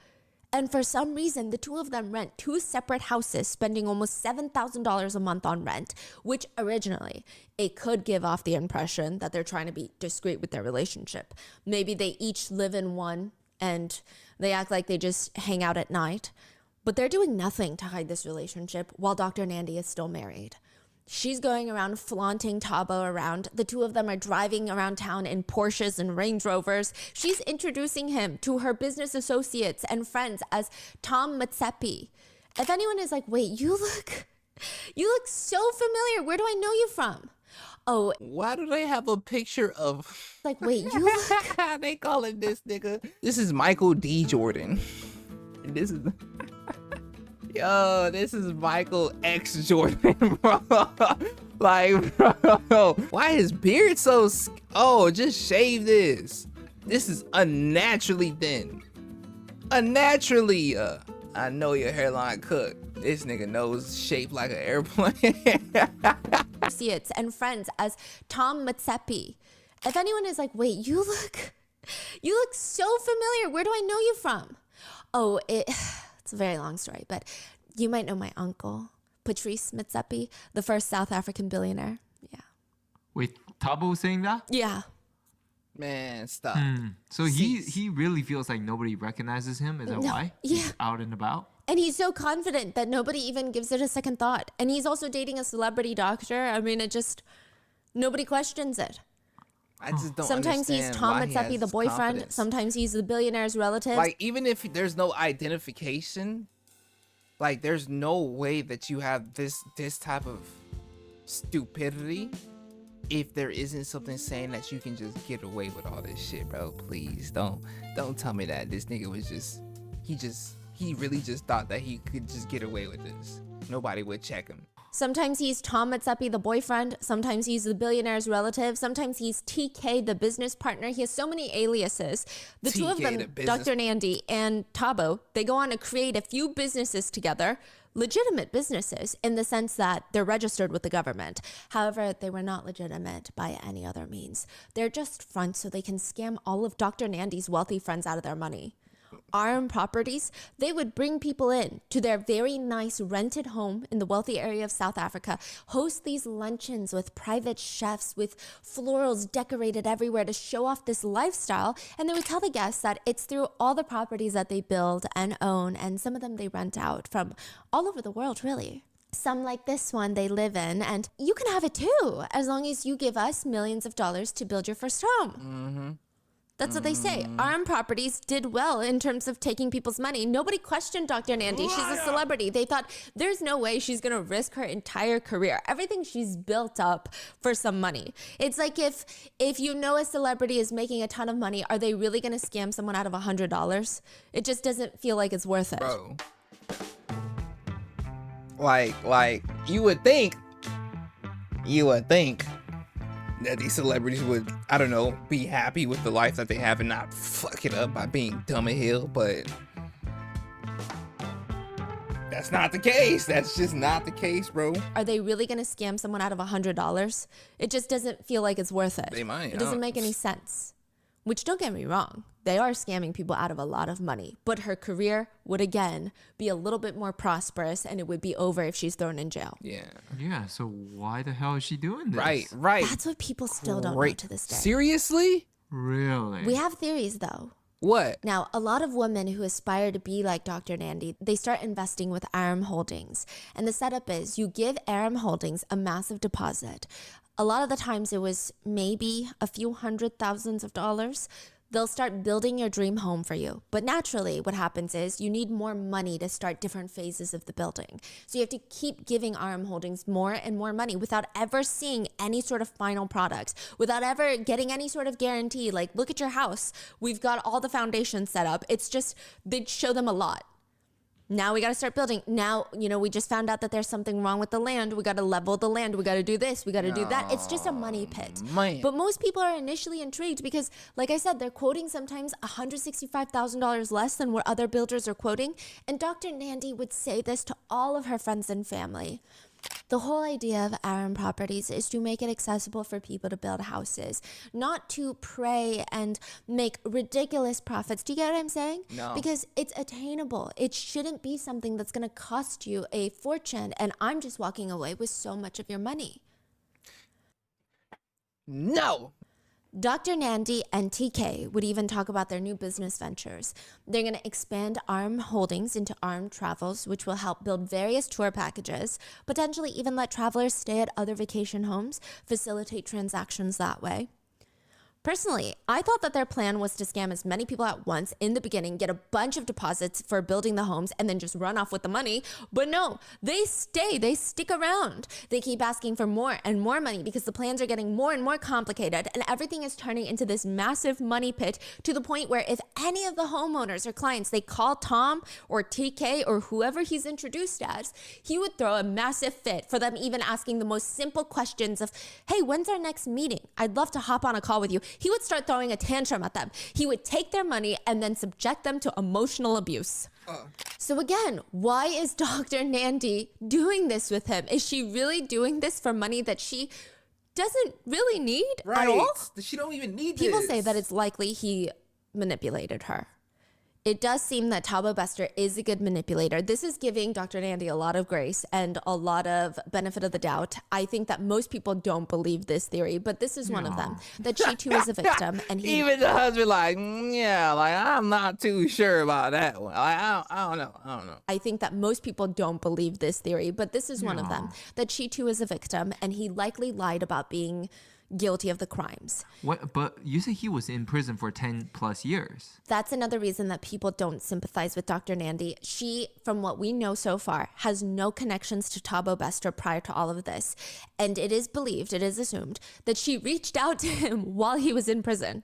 And for some reason, the two of them rent two separate houses, spending almost $7,000 a month on rent, which originally, it could give off the impression that they're trying to be discreet with their relationship. Maybe they each live in one and they act like they just hang out at night. But they're doing nothing to hide this relationship while Dr. Nandi is still married. She's going around flaunting Thabo around. The two of them are driving around town in Porsches and Range Rovers. She's introducing him to her business associates and friends as Tom Matsepi. If anyone is like, wait, you look so familiar. Where do I know you from? Oh, Why do they have a picture of... like, wait, you look... They calling this nigga. This is Michael D. Jordan. And this is... Yo, this is Michael X. Jordan, bro. Like, bro. Why his beard so... Oh, just shave this. This is unnaturally thin. Unnaturally. I know your hairline cooked. This nigga nose shaped like an airplane. associates and friends as Tom Matsepi. If anyone is like, wait, you look so familiar. Where do I know you from? Oh, it's a very long story, but you might know my uncle, Patrice Matsepi, the first South African billionaire. Yeah. Wait, Thabo was saying that? Yeah. Man, stop. So he really feels like nobody recognizes him. Is that No, why? yeah. He's out and about. And he's so confident that nobody even gives it a second thought. And he's also dating a celebrity doctor. I mean, nobody questions it. I just don't Sometimes he's understand Tom why he has Matsepi, the this boyfriend. confidence. Sometimes he's the billionaire's relative. Like, even if there's no identification, like, there's no way that you have this type of stupidity if there isn't something saying that you can just get away with all this shit, bro. Please don't tell me that this nigga was he really just thought that he could just get away with this. Nobody would check him. Sometimes he's Tom Matsepi, the boyfriend. Sometimes he's the billionaire's relative. Sometimes he's TK, the business partner. He has so many aliases. The two of TK, them, the business- Dr. Nandi and Thabo, they go on to create a few businesses together, legitimate businesses in the sense that they're registered with the government. However, they were not legitimate by any other means. They're just fronts so they can scam all of Dr. Nandi's wealthy friends out of their money. Arm Properties, they would bring people in to their very nice rented home in the wealthy area of South Africa, host these luncheons with private chefs, with florals decorated everywhere to show off this lifestyle. And they would tell the guests that it's through all the properties that they build and own, and some of them they rent out from all over the world, really. Some like this one they live in, and you can have it too, as long as you give us millions of dollars to build your first home. That's what they say. Arm Properties did well in terms of taking people's money. Nobody questioned Dr. Nandi. She's a celebrity. They thought there's no way she's going to risk her entire career, everything she's built up for some money. It's like if you know a celebrity is making a ton of money, are they really going to scam someone out of $100? It just doesn't feel like it's worth it. Bro. Like you would think that these celebrities would, I don't know, be happy with the life that they have and not fuck it up by being dumb as hell, but that's not the case. That's just not the case, bro. Are they really going to scam someone out of $100? It just doesn't feel like it's worth it. They might. It doesn't make any sense. Which, don't get me wrong, they are scamming people out of a lot of money, but her career would again be a little bit more prosperous, and it would be over if she's thrown in jail. Yeah, so why the hell is she doing this? Right. That's what people still don't know to this day. Seriously? Really? We have theories, though. What? Now, a lot of women who aspire to be like Dr. Nandi, they start investing with Aram Holdings. And the setup is you give Aram Holdings a massive deposit. A lot of the times it was maybe a few $100,000s. They'll start building your dream home for you. But naturally, what happens is you need more money to start different phases of the building. So you have to keep giving RM Holdings more and more money without ever seeing any sort of final product, without ever getting any sort of guarantee. Like, look at your house. We've got all the foundations set up. It's just, they'd show them a lot. Now we got to start building. Now, we just found out that there's something wrong with the land. We got to level the land. We got to do this. We got to do that. It's just a money pit. Man. But most people are initially intrigued because, like I said, they're quoting sometimes $165,000 less than what other builders are quoting. And Dr. Nandi would say this to all of her friends and family. The whole idea of Aram Properties is to make it accessible for people to build houses, not to pray and make ridiculous profits. Do you get what I'm saying? No. Because it's attainable. It shouldn't be something that's going to cost you a fortune, and I'm just walking away with so much of your money. No. Dr. Nandi and TK would even talk about their new business ventures. They're going to expand ARM Holdings into ARM Travels, which will help build various tour packages, potentially even let travelers stay at other vacation homes, facilitate transactions that way. Personally, I thought that their plan was to scam as many people at once in the beginning, get a bunch of deposits for building the homes, and then just run off with the money. But no, they stick around. They keep asking for more and more money because the plans are getting more and more complicated, and everything is turning into this massive money pit to the point where if any of the homeowners or clients, they call Tom or TK or whoever he's introduced as, he would throw a massive fit for them even asking the most simple questions of, hey, when's our next meeting? I'd love to hop on a call with you. He would start throwing a tantrum at them. He would take their money and then subject them to emotional abuse. So again, why is Dr. Nandi doing this with him? Is she really doing this for money that she doesn't really need at all? She don't even need People this. say that it's likely he manipulated her. It does seem that Thabo Bester is a good manipulator. This is giving Dr. Nandi a lot of grace and a lot of benefit of the doubt. I think that most people don't believe this theory, but this is one of them. That she too is a victim, and he Even the husband, I'm not too sure about that one. I don't know. I think that most people don't believe this theory, but this is one of them. That she too is a victim, and he likely lied about being guilty of the crimes. What? But you say he was in prison for 10 plus years. That's another reason that people don't sympathize with Dr. Nandi. She, from what we know so far, has no connections to Thabo Bester prior to all of this. And it is believed, it is assumed, that she reached out to him while he was in prison.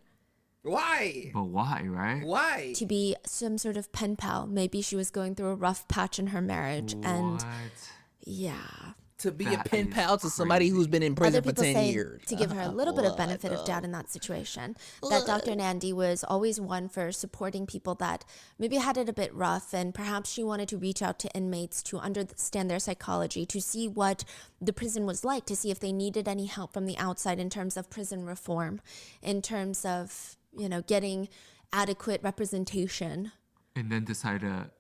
Why? But why, right? Why? To be some sort of pen pal. Maybe she was going through a rough patch in her marriage. And What? yeah. to be a That pen is pal to somebody crazy. who's been in Other prison for people 10 say, years. to give her a little bit of benefit of doubt in that situation, that Dr. Nandi was always one for supporting people that maybe had it a bit rough, and perhaps she wanted to reach out to inmates to understand their psychology, to see what the prison was like, to see if they needed any help from the outside in terms of prison reform, in terms of, getting adequate representation. And then decide a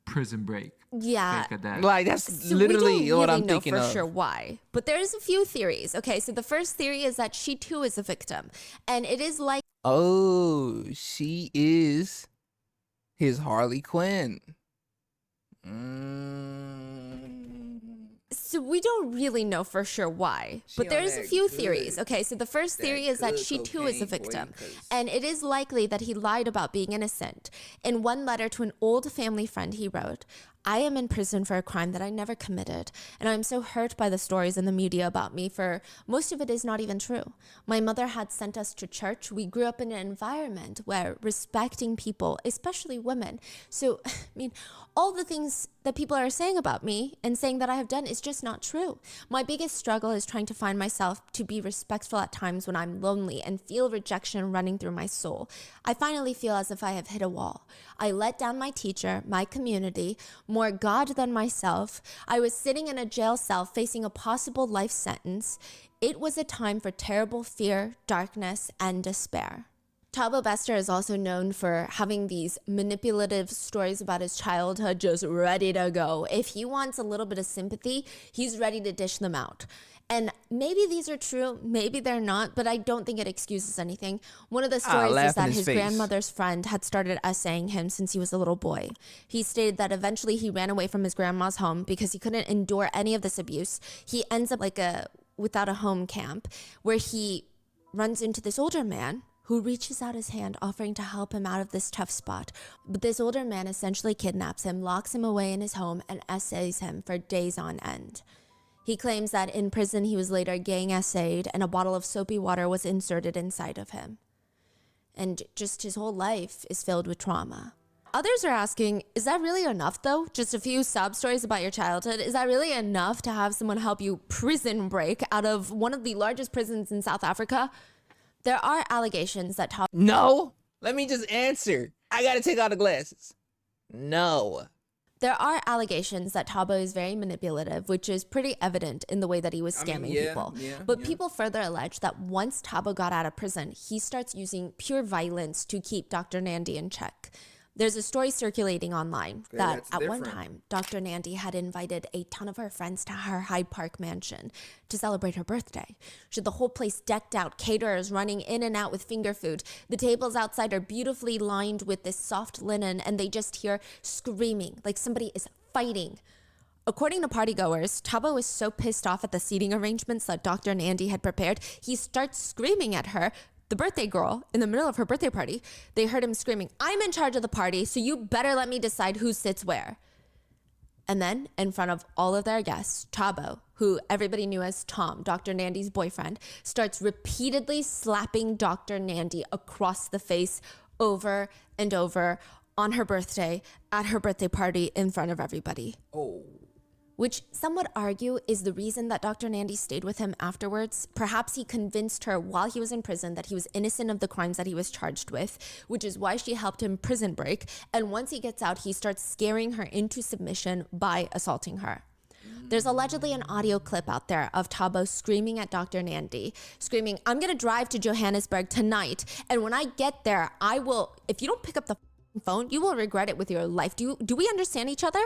prison break. Yeah. Think of that. Like, that's So literally we don't what really I'm know thinking for of. sure why, but there's a few theories. Okay, so the first theory is that she too is a victim, and it is like Oh, she is his Harley Quinn. so we don't really know for sure why, but on there's a that few good- theories. Okay, so the first that theory is that good she too is a cocaine, boy, victim, 'cause- and it is likely that he lied about being innocent. In one letter to an old family friend, he wrote, "I am in prison for a crime that I never committed, and I am so hurt by the stories in the media about me, for most of it is not even true. My mother had sent us to church. We grew up in an environment where respecting people, especially women. So, I mean, all the things that people are saying about me and saying that I have done is just not true. My biggest struggle is trying to find myself to be respectful at times when I'm lonely and feel rejection running through my soul. I finally feel as if I have hit a wall. I let down my teacher, my community, more God than myself. I was sitting in a jail cell facing a possible life sentence. It was a time for terrible fear, darkness, and despair." Thabo Bester is also known for having these manipulative stories about his childhood just ready to go. If he wants a little bit of sympathy, he's ready to dish them out. And maybe these are true, maybe they're not, but I don't think it excuses anything. One of the stories laugh is that in his his face. grandmother's friend had started essaying him since he was a little boy. He stated that eventually he ran away from his grandma's home because he couldn't endure any of this abuse. He ends up without a home camp, where he runs into this older man who reaches out his hand offering to help him out of this tough spot. But this older man essentially kidnaps him, locks him away in his home, and essays him for days on end. He claims that in prison he was later gang essayed and a bottle of soapy water was inserted inside of him. And just his whole life is filled with trauma. Others are asking, is that really enough though? Just a few sob stories about your childhood? Is that really enough to have someone help you prison break out of one of the largest prisons in South Africa? There are allegations that No, let me just answer. I gotta take out the glasses. No. There are allegations that Thabo is very manipulative, which is pretty evident in the way that he was scamming people. But people further allege that once Thabo got out of prison, he starts using pure violence to keep Dr. Nandi in check. There's a story circulating online that that's at one different. time, Dr. Nandi had invited a ton of her friends to her Hyde Park mansion to celebrate her birthday. She had the whole place decked out, caterers running in and out with finger food. The tables outside are beautifully lined with this soft linen, and they just hear screaming like somebody is fighting. According to partygoers, Thabo was so pissed off at the seating arrangements that Dr. Nandi had prepared, he starts screaming at her, the birthday girl, in the middle of her birthday party. They heard him screaming, "I'm in charge of the party, so you better let me decide who sits where." And then, in front of all of their guests, Thabo, who everybody knew as Tom, Dr. Nandi's boyfriend, starts repeatedly slapping Dr. Nandi across the face over and over on her birthday, at her birthday party, in front of everybody. Oh. Which some would argue is the reason that Dr. Nandi stayed with him afterwards. Perhaps he convinced her while he was in prison that he was innocent of the crimes that he was charged with, which is why she helped him prison break. And once he gets out, he starts scaring her into submission by assaulting her. There's allegedly an audio clip out there of Thabo screaming at Dr. Nandi, screaming, "I'm going to drive to Johannesburg tonight, and when I get there, I will, if you don't pick up the phone, you will regret it with your life. Do we understand each other?"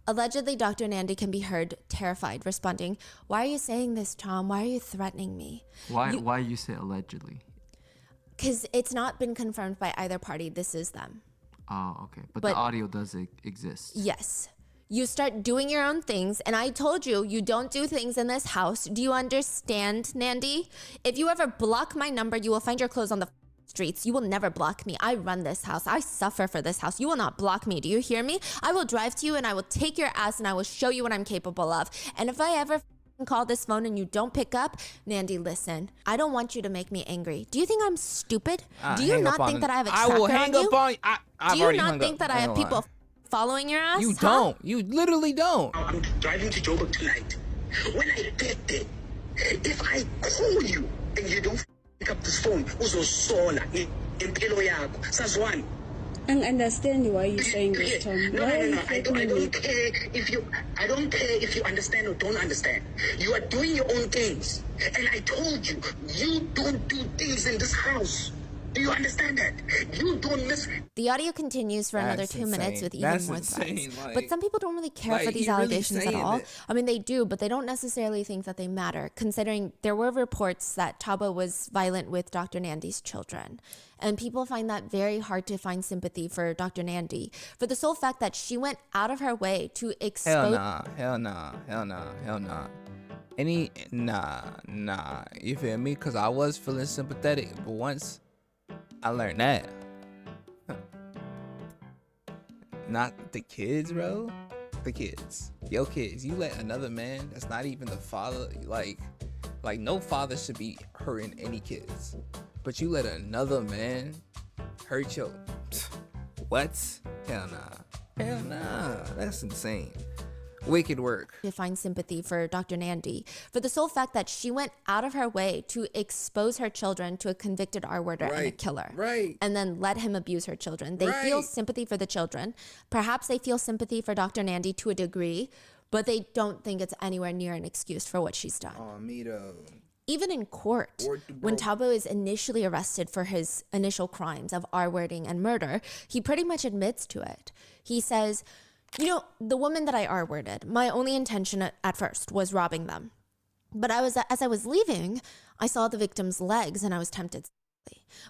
Allegedly, Dr. Nandi can be heard terrified, responding, "Why are you saying this, Tom? Why are you threatening me?" Why you say allegedly? Because it's not been confirmed by either party. This is them. Oh, okay. But But- the audio does exist. Yes. You start doing your own things, and I told you, you don't do things in this house. Do you understand, Nandi? If you ever block my number, you will find your clothes on the streets. You will never block me. I run this house. I suffer for this house. You will not block me. Do you hear me? I will drive to you and I will take your ass and I will show you what I'm capable of. And if I ever call this phone and you don't pick up, Nandi, listen. I don't want you to make me angry. Do you think I'm stupid? Do you not think that I have a tracker I will hang on you? up on you. I've Do you already not hung think up. that I have ain't gonna people lie. following your ass? You huh? don't. You literally don't. I'm driving to Joburg tonight. When I get there, if I call you and you don't pick up this phone, uzosola impilo yakho. Sazwan. I understand why you're saying this, Tom. No, Why are you I don't threatening me? care if you. I don't care if you understand or don't understand. You are doing your own things, and I told you, you don't do things in this house. Do you understand that? You don't miss. The audio continues for another That's 2 minutes insane. with even That's more insane, threats. like- But some people don't really care for like, these he really allegations at saying all. that- I mean, they do, but they don't necessarily think that they matter, considering there were reports that Thabo was violent with Dr. Nandi's children. And people find that very hard to find sympathy for Dr. Nandi for the sole fact that she went out of her way to expose. Hell nah. Nah. You feel me? Cause I was feeling sympathetic, but once I learned that, not the kids, bro. The kids, your kids. You let another man that's not even the father, like no father should be hurting any kids, but you let another man hurt your what? Hell nah. That's insane. Wicked work. To find sympathy for Dr. Nandi for the sole fact that she went out of her way to expose her children to a convicted R-worder and a Right, killer. right. And then let him abuse her children. They feel Right. sympathy for the children. Perhaps they feel sympathy for Dr. Nandi to a degree, but they don't think it's anywhere near an excuse for what she's done. Oh, me though. Even in court, Word to when bro. Thabo is initially arrested for his initial crimes of R-wording and murder, he pretty much admits to it. He says, you know, the woman that I R-worded, my only intention at first was robbing them. But as I was leaving, I saw the victim's legs and I was tempted.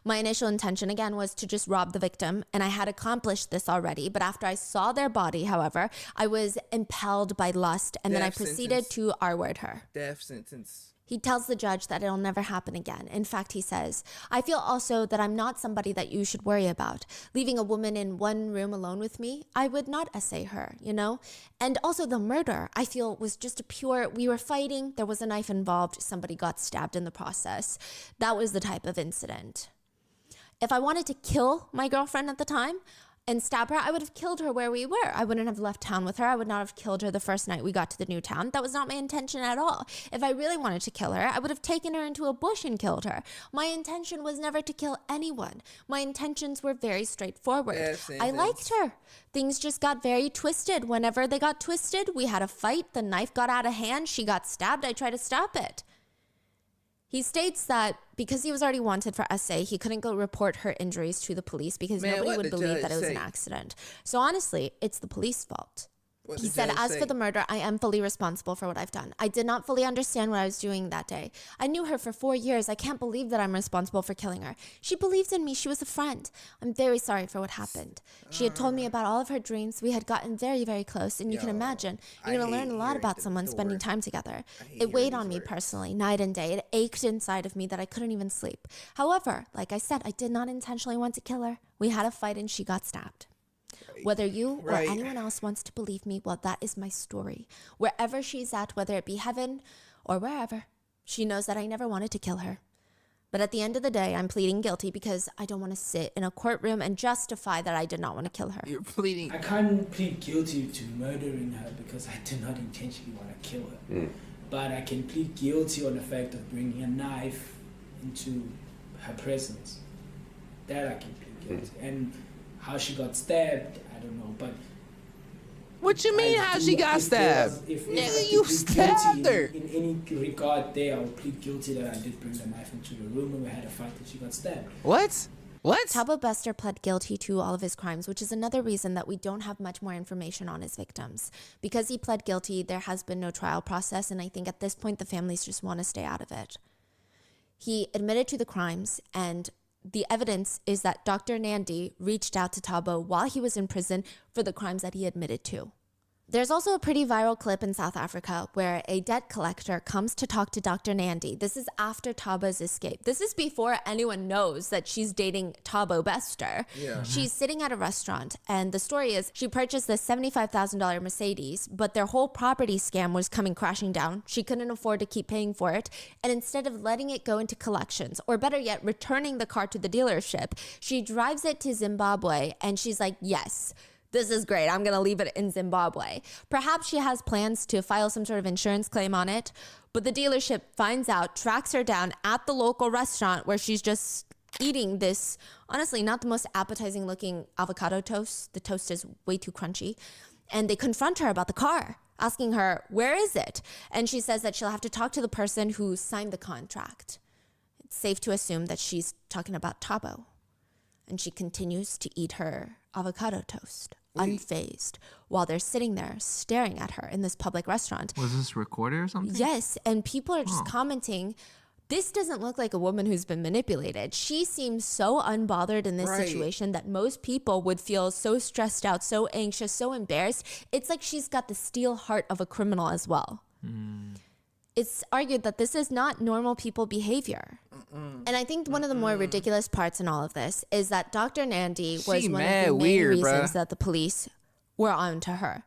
My initial intention again was to just rob the victim, and I had accomplished this already. But after I saw their body, however, I was impelled by lust, and then I Death proceeded sentence. to R-word her. Death sentence. He tells the judge that it'll never happen again. In fact, he says, I feel also that I'm not somebody that you should worry about. Leaving a woman in one room alone with me, I would not essay her, you know? And also the murder, I feel, was just a pure, we were fighting, there was a knife involved, somebody got stabbed in the process. That was the type of incident. If I wanted to kill my girlfriend at the time and stab her, I would have killed her where we were. I wouldn't have left town with her. I would not have killed her the first night we got to the new town. That was not my intention at all. If I really wanted to kill her, I would have taken her into a bush and killed her. My intention was never to kill anyone. My intentions were very straightforward. Yes, I liked her. Things just got very twisted. Whenever they got twisted, we had a fight. The knife got out of hand. She got stabbed. I tried to stop it. He states that because he was already wanted for SA, he couldn't go report her injuries to the police because Man, nobody what would the believe judge that it was an say? accident. So honestly, it's the police fault. What He the said, judge as say? for the murder, I am fully responsible for what I've done. I did not fully understand what I was doing that day. I knew her for 4 years. I can't believe that I'm responsible for killing her. She believed in me. She was a friend. I'm very sorry for what happened. She had told me about all of her dreams. We had gotten very, very close. And you can Yo, imagine, I you're going to hate learn a lot hearing about the someone spending word. time together. hate It weighed hearing on these me words. personally, night and day. It ached inside of me that I couldn't even sleep. However, like I said, I did not intentionally want to kill her. We had a fight and she got stabbed. Whether you or Right. anyone else wants to believe me, well, that is my story. Wherever she's at, whether it be heaven or wherever, she knows that I never wanted to kill her. But at the end of the day, I'm pleading guilty because I don't want to sit in a courtroom and justify that I did not want to kill her. You're pleading. I can't plead guilty to murdering her because I did not intentionally want to kill her. But I can plead guilty on the fact of bringing a knife into her presence. That I can plead guilty. And how she got stabbed, I don't know. But What you mean? I How do- she got if there was- stabbed? if I Nigga, could you plead stabbed guilty her. In any regard there, I would plead guilty that I did bring the knife into the room and we had a fight and she got stabbed. What? What? Thabo Bester pled guilty to all of his crimes, which is another reason that we don't have much more information on his victims. Because he pled guilty, there has been no trial process, and I think at this point the families just want to stay out of it. He admitted to the crimes, and the evidence is that Dr. Nandi reached out to Thabo while he was in prison for the crimes that he admitted to. There's also a pretty viral clip in South Africa where a debt collector comes to talk to Dr. Nandi. This is after Thabo's escape. This is before anyone knows that she's dating Thabo Bester. Yeah. She's sitting at a restaurant, and the story is she purchased this $75,000 Mercedes, but their whole property scam was coming crashing down. She couldn't afford to keep paying for it, and instead of letting it go into collections, or better yet, returning the car to the dealership, she drives it to Zimbabwe, and she's like, yes, This is great. I'm going to leave it in Zimbabwe. Perhaps she has plans to file some sort of insurance claim on it, but the dealership finds out, tracks her down at the local restaurant where she's just eating this, honestly, not the most appetizing looking avocado toast. The toast is way too crunchy. And they confront her about the car, asking her, where is it? And she says that she'll have to talk to the person who signed the contract. It's safe to assume that she's talking about Thabo. And she continues to eat her avocado toast, unfazed, while they're sitting there staring at her in this public restaurant. Was this recorded or something? Yes, and people are just commenting, this doesn't look like a woman who's been manipulated. She seems so unbothered in this situation that most people would feel so stressed out, so anxious, so embarrassed. It's like she's got the steel heart of a criminal as well. It's argued that this is not normal people behavior. And I think one of the more ridiculous parts in all of this is that Dr. Nandi was one of the main reasons that the police were on to her.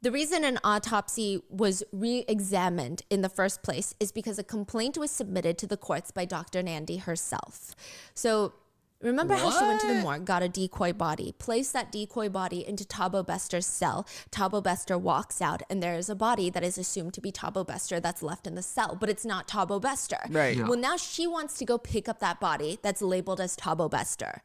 The reason an autopsy was re-examined in the first place is because a complaint was submitted to the courts by Dr. Nandi herself. So remember how she went to the morgue, got a decoy body, placed that decoy body into Thabo Bester's cell. Thabo Bester walks out and there is a body that is assumed to be Thabo Bester that's left in the cell, but it's not Thabo Bester. Right. Yeah. Well, now she wants to go pick up that body that's labeled as Thabo Bester.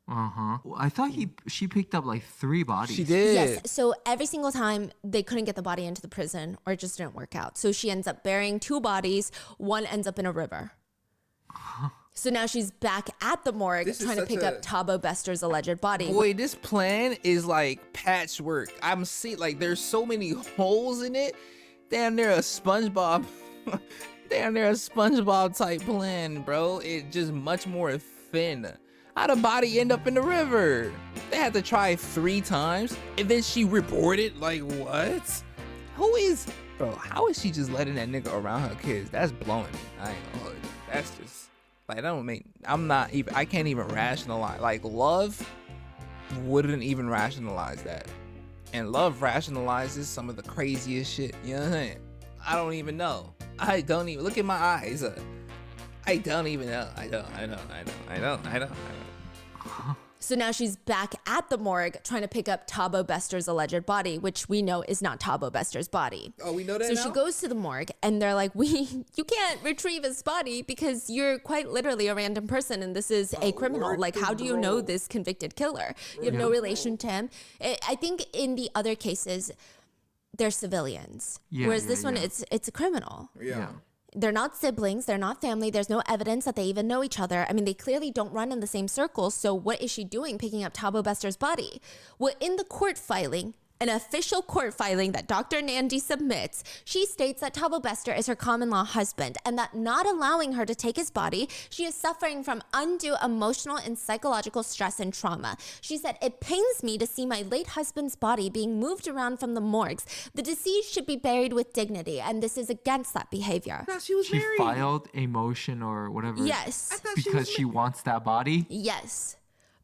I thought she picked up like 3 bodies. She did. Yes. So every single time they couldn't get the body into the prison or it just didn't work out. So she ends up burying 2 bodies. One ends up in a river. So now she's back at the morgue trying to pick up Thabo Bester's alleged body. Boy, this plan is like patchwork. I'm seeing like there's so many holes in it. Damn near a SpongeBob. Damn near a SpongeBob type plan, bro. It just much more thin. How'd a body end up in the river? They had to try 3 times, and then she reported. Like, what? Who is, bro? How is she just letting that nigga around her kids? That's blowing me. I ain't gonna hold you. That's just like that don't make. I can't even rationalize. Like, love wouldn't even rationalize that, and love rationalizes some of the craziest shit. You know what I'm saying? I don't even know. I don't even look in my eyes. I don't even know. I don't. So now she's back at the morgue trying to pick up Thabo Bester's alleged body, which we know is not Thabo Bester's body. Oh, we know that So now? she goes to the morgue and they're like, you can't retrieve his body because you're quite literally a random person and this is a criminal. Like, how do you know this convicted killer? You have no relation to him. I think in the other cases, they're civilians. Whereas this one, it's a criminal. Yeah. They're not siblings. They're not family. There's no evidence that they even know each other. I mean, they clearly don't run in the same circles. So what is she doing picking up Thabo Bester's body? Well, in the court filing, an official court filing that Dr. Nandi submits, she states that Thabo Bester is her common law husband and that not allowing her to take his body, she is suffering from undue emotional and psychological stress and trauma. She said, "It pains me to see my late husband's body being moved around from the morgues. The deceased should be buried with dignity, and this is against that behavior." She filed a motion or whatever. Yes. Because she wants that body. Yes.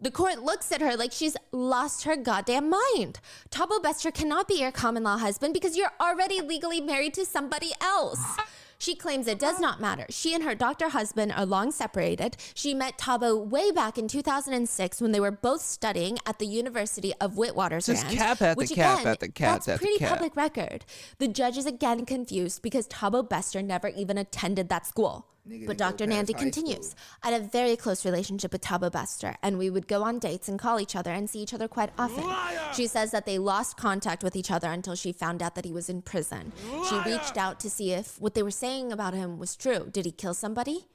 The court looks at her like she's lost her goddamn mind. Thabo Bester cannot be your common law husband because you're already legally married to somebody else. She claims it does not matter. She and her doctor husband are long separated. She met Thabo way back in 2006 when they were both studying at the University of Witwatersrand. Just cap at the cap at the cap That's pretty public record. The judge is again confused because Thabo Bester never even attended that school. But Dr. Nandi continues. I had a very close relationship with Thabo Bester, and we would go on dates and call each other and see each other quite often. She says that they lost contact with each other until she found out that he was in prison. She reached out to see if what they were saying about him was true. Did he kill somebody?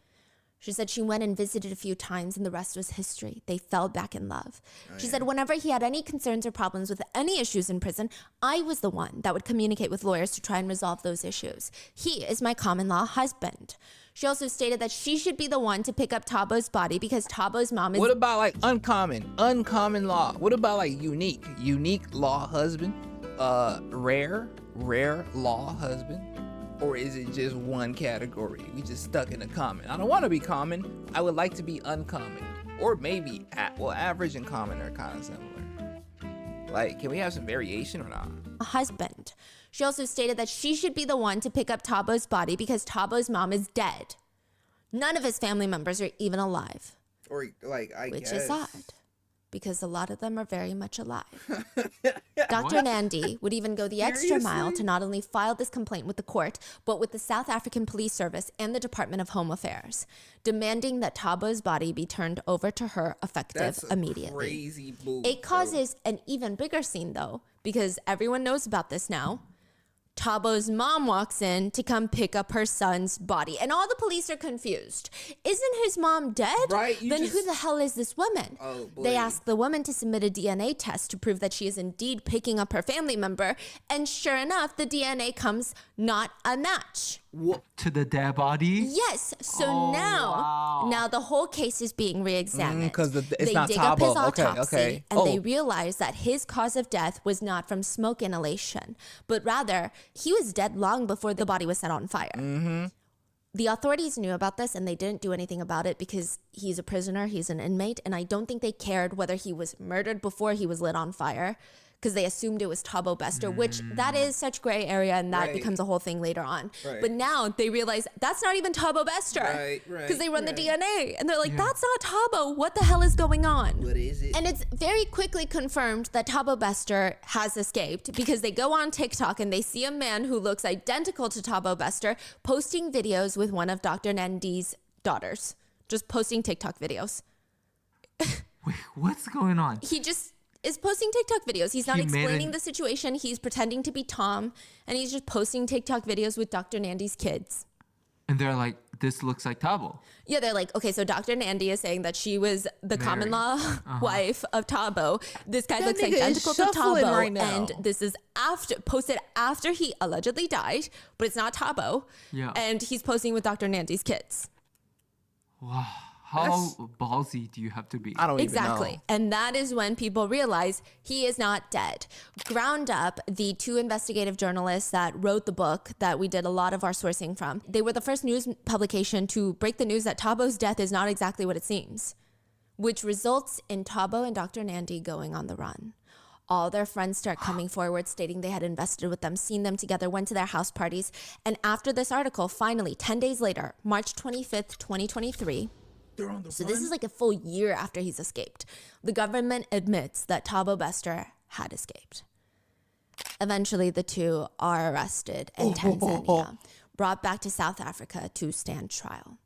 She said she went and visited a few times and the rest was history. They fell back in love. She said whenever he had any concerns or problems with any issues in prison, I was the one that would communicate with lawyers to try and resolve those issues. He is my common law husband. She also stated that she should be the one to pick up Tabo's body because Tabo's mom is... What about like uncommon law? What about like unique law husband? Rare law husband? Or is it just one category? We just stuck in a common. I don't want to be common. I would like to be uncommon. Or maybe, average and common are kind of similar. Like, can we have some variation or not? a husband. She also stated that she should be the one to pick up Tabo's body because Tabo's mom is dead. None of his family members are even alive. Or like, I Which guess. is odd. because a lot of them are very much alive. Dr. Nandi would even go the extra mile to not only file this complaint with the court, but with the South African Police Service and the Department of Home Affairs, demanding that Thabo's body be turned over to her effective immediately. Crazy move, It causes an even bigger scene though, because everyone knows about this now. Thabo's mom walks in to come pick up her son's body, and all the police are confused. Isn't his mom dead? Right, Then who the hell is this woman? Oh, boy. They ask the woman to submit a DNA test to prove that she is indeed picking up her family member, and sure enough, the DNA comes not a match. To the dead body? Yes. So now the whole case is being re-examined. 'cause it's they not dig up his Thabo. Okay, autopsy, okay. and they Oh. realize that his cause of death was not from smoke inhalation, but rather he was dead long before the body was set on fire. Mm-hmm. The authorities knew about this and they didn't do anything about it because he's a prisoner, he's an inmate, and I don't think they cared whether he was murdered before he was lit on fire, because they assumed it was Thabo Bester, which that is such gray area, and that Right. becomes a whole thing later on. Right. But now they realize that's not even Thabo Bester. Right, Because they run the right. DNA and they're like, that's not Thabo. What the hell is going on? What is it? And it's very quickly confirmed that Thabo Bester has escaped because they go on TikTok and they see a man who looks identical to Thabo Bester posting videos with one of Dr. Nandi's daughters. Just posting TikTok videos. Wait, what's going on? He just is posting TikTok videos. He's not He made explaining an- the situation. He's pretending to be Tom, and he's just posting TikTok videos with Dr. Nandi's kids. And they're like, this looks like Thabo. Yeah, they're like, okay, so Dr. Nandi is saying that she was the common law wife of Thabo. This guy looks nigga is identical to shuffling Thabo, right now. and this is posted after he allegedly died, but it's not Thabo. Yeah. And he's posting with Dr. Nandi's kids. Wow. How ballsy do you have to be? I don't Exactly. even know. And that is when people realize he is not dead. Ground Up, the two investigative journalists that wrote the book that we did a lot of our sourcing from, they were the first news publication to break the news that Thabo's death is not exactly what it seems, which results in Thabo and Dr. Nandi going on the run. All their friends start coming forward stating they had invested with them, seen them together, went to their house parties. And after this article, finally, 10 days later, March 25th, 2023, so this is like a full year after he's escaped, the government admits that Thabo Bester had escaped. Eventually, the two are arrested in Tanzania, brought back to South Africa to stand trial.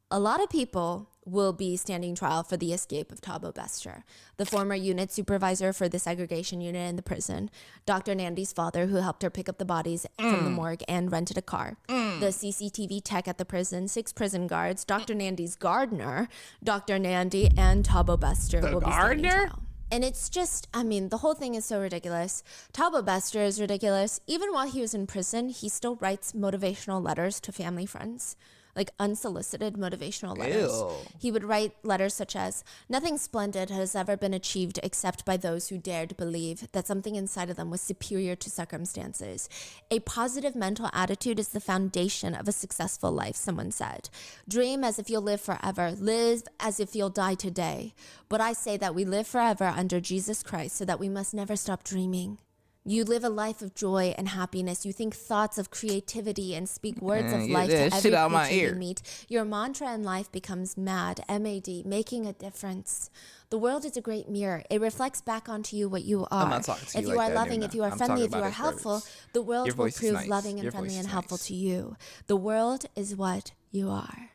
A lot of people will be standing trial for the escape of Thabo Bester, the former unit supervisor for the segregation unit in the prison, Dr. Nandi's father who helped her pick up the bodies from the morgue and rented a car, the CCTV tech at the prison, 6 prison guards, Dr. Nandi's gardener, Dr. Nandi, and Thabo Bester will be standing gardener? trial. And it's just, I mean, the whole thing is so ridiculous. Thabo Bester is ridiculous. Even while he was in prison, he still writes motivational letters to family friends, like unsolicited motivational letters. Ew. He would write letters such as, "Nothing splendid has ever been achieved except by those who dared believe that something inside of them was superior to circumstances. A positive mental attitude is the foundation of a successful life," someone said. "Dream as if you'll live forever. Live as if you'll die today. But I say that we live forever under Jesus Christ, so that we must never stop dreaming. You live a life of joy and happiness. You think thoughts of creativity and speak words of Man, life get to that every shit out my creature you ear. meet. Your mantra in life becomes MAD, M-A-D, making a difference. The world is a great mirror. It reflects back onto you what you are. I'm not talking to If you you like are that, loving, Noona. if you are I'm friendly, talking if you about are it helpful, first. the world Your will voice is prove nice. loving and Your friendly voice and is helpful nice. to you. The world is what you are.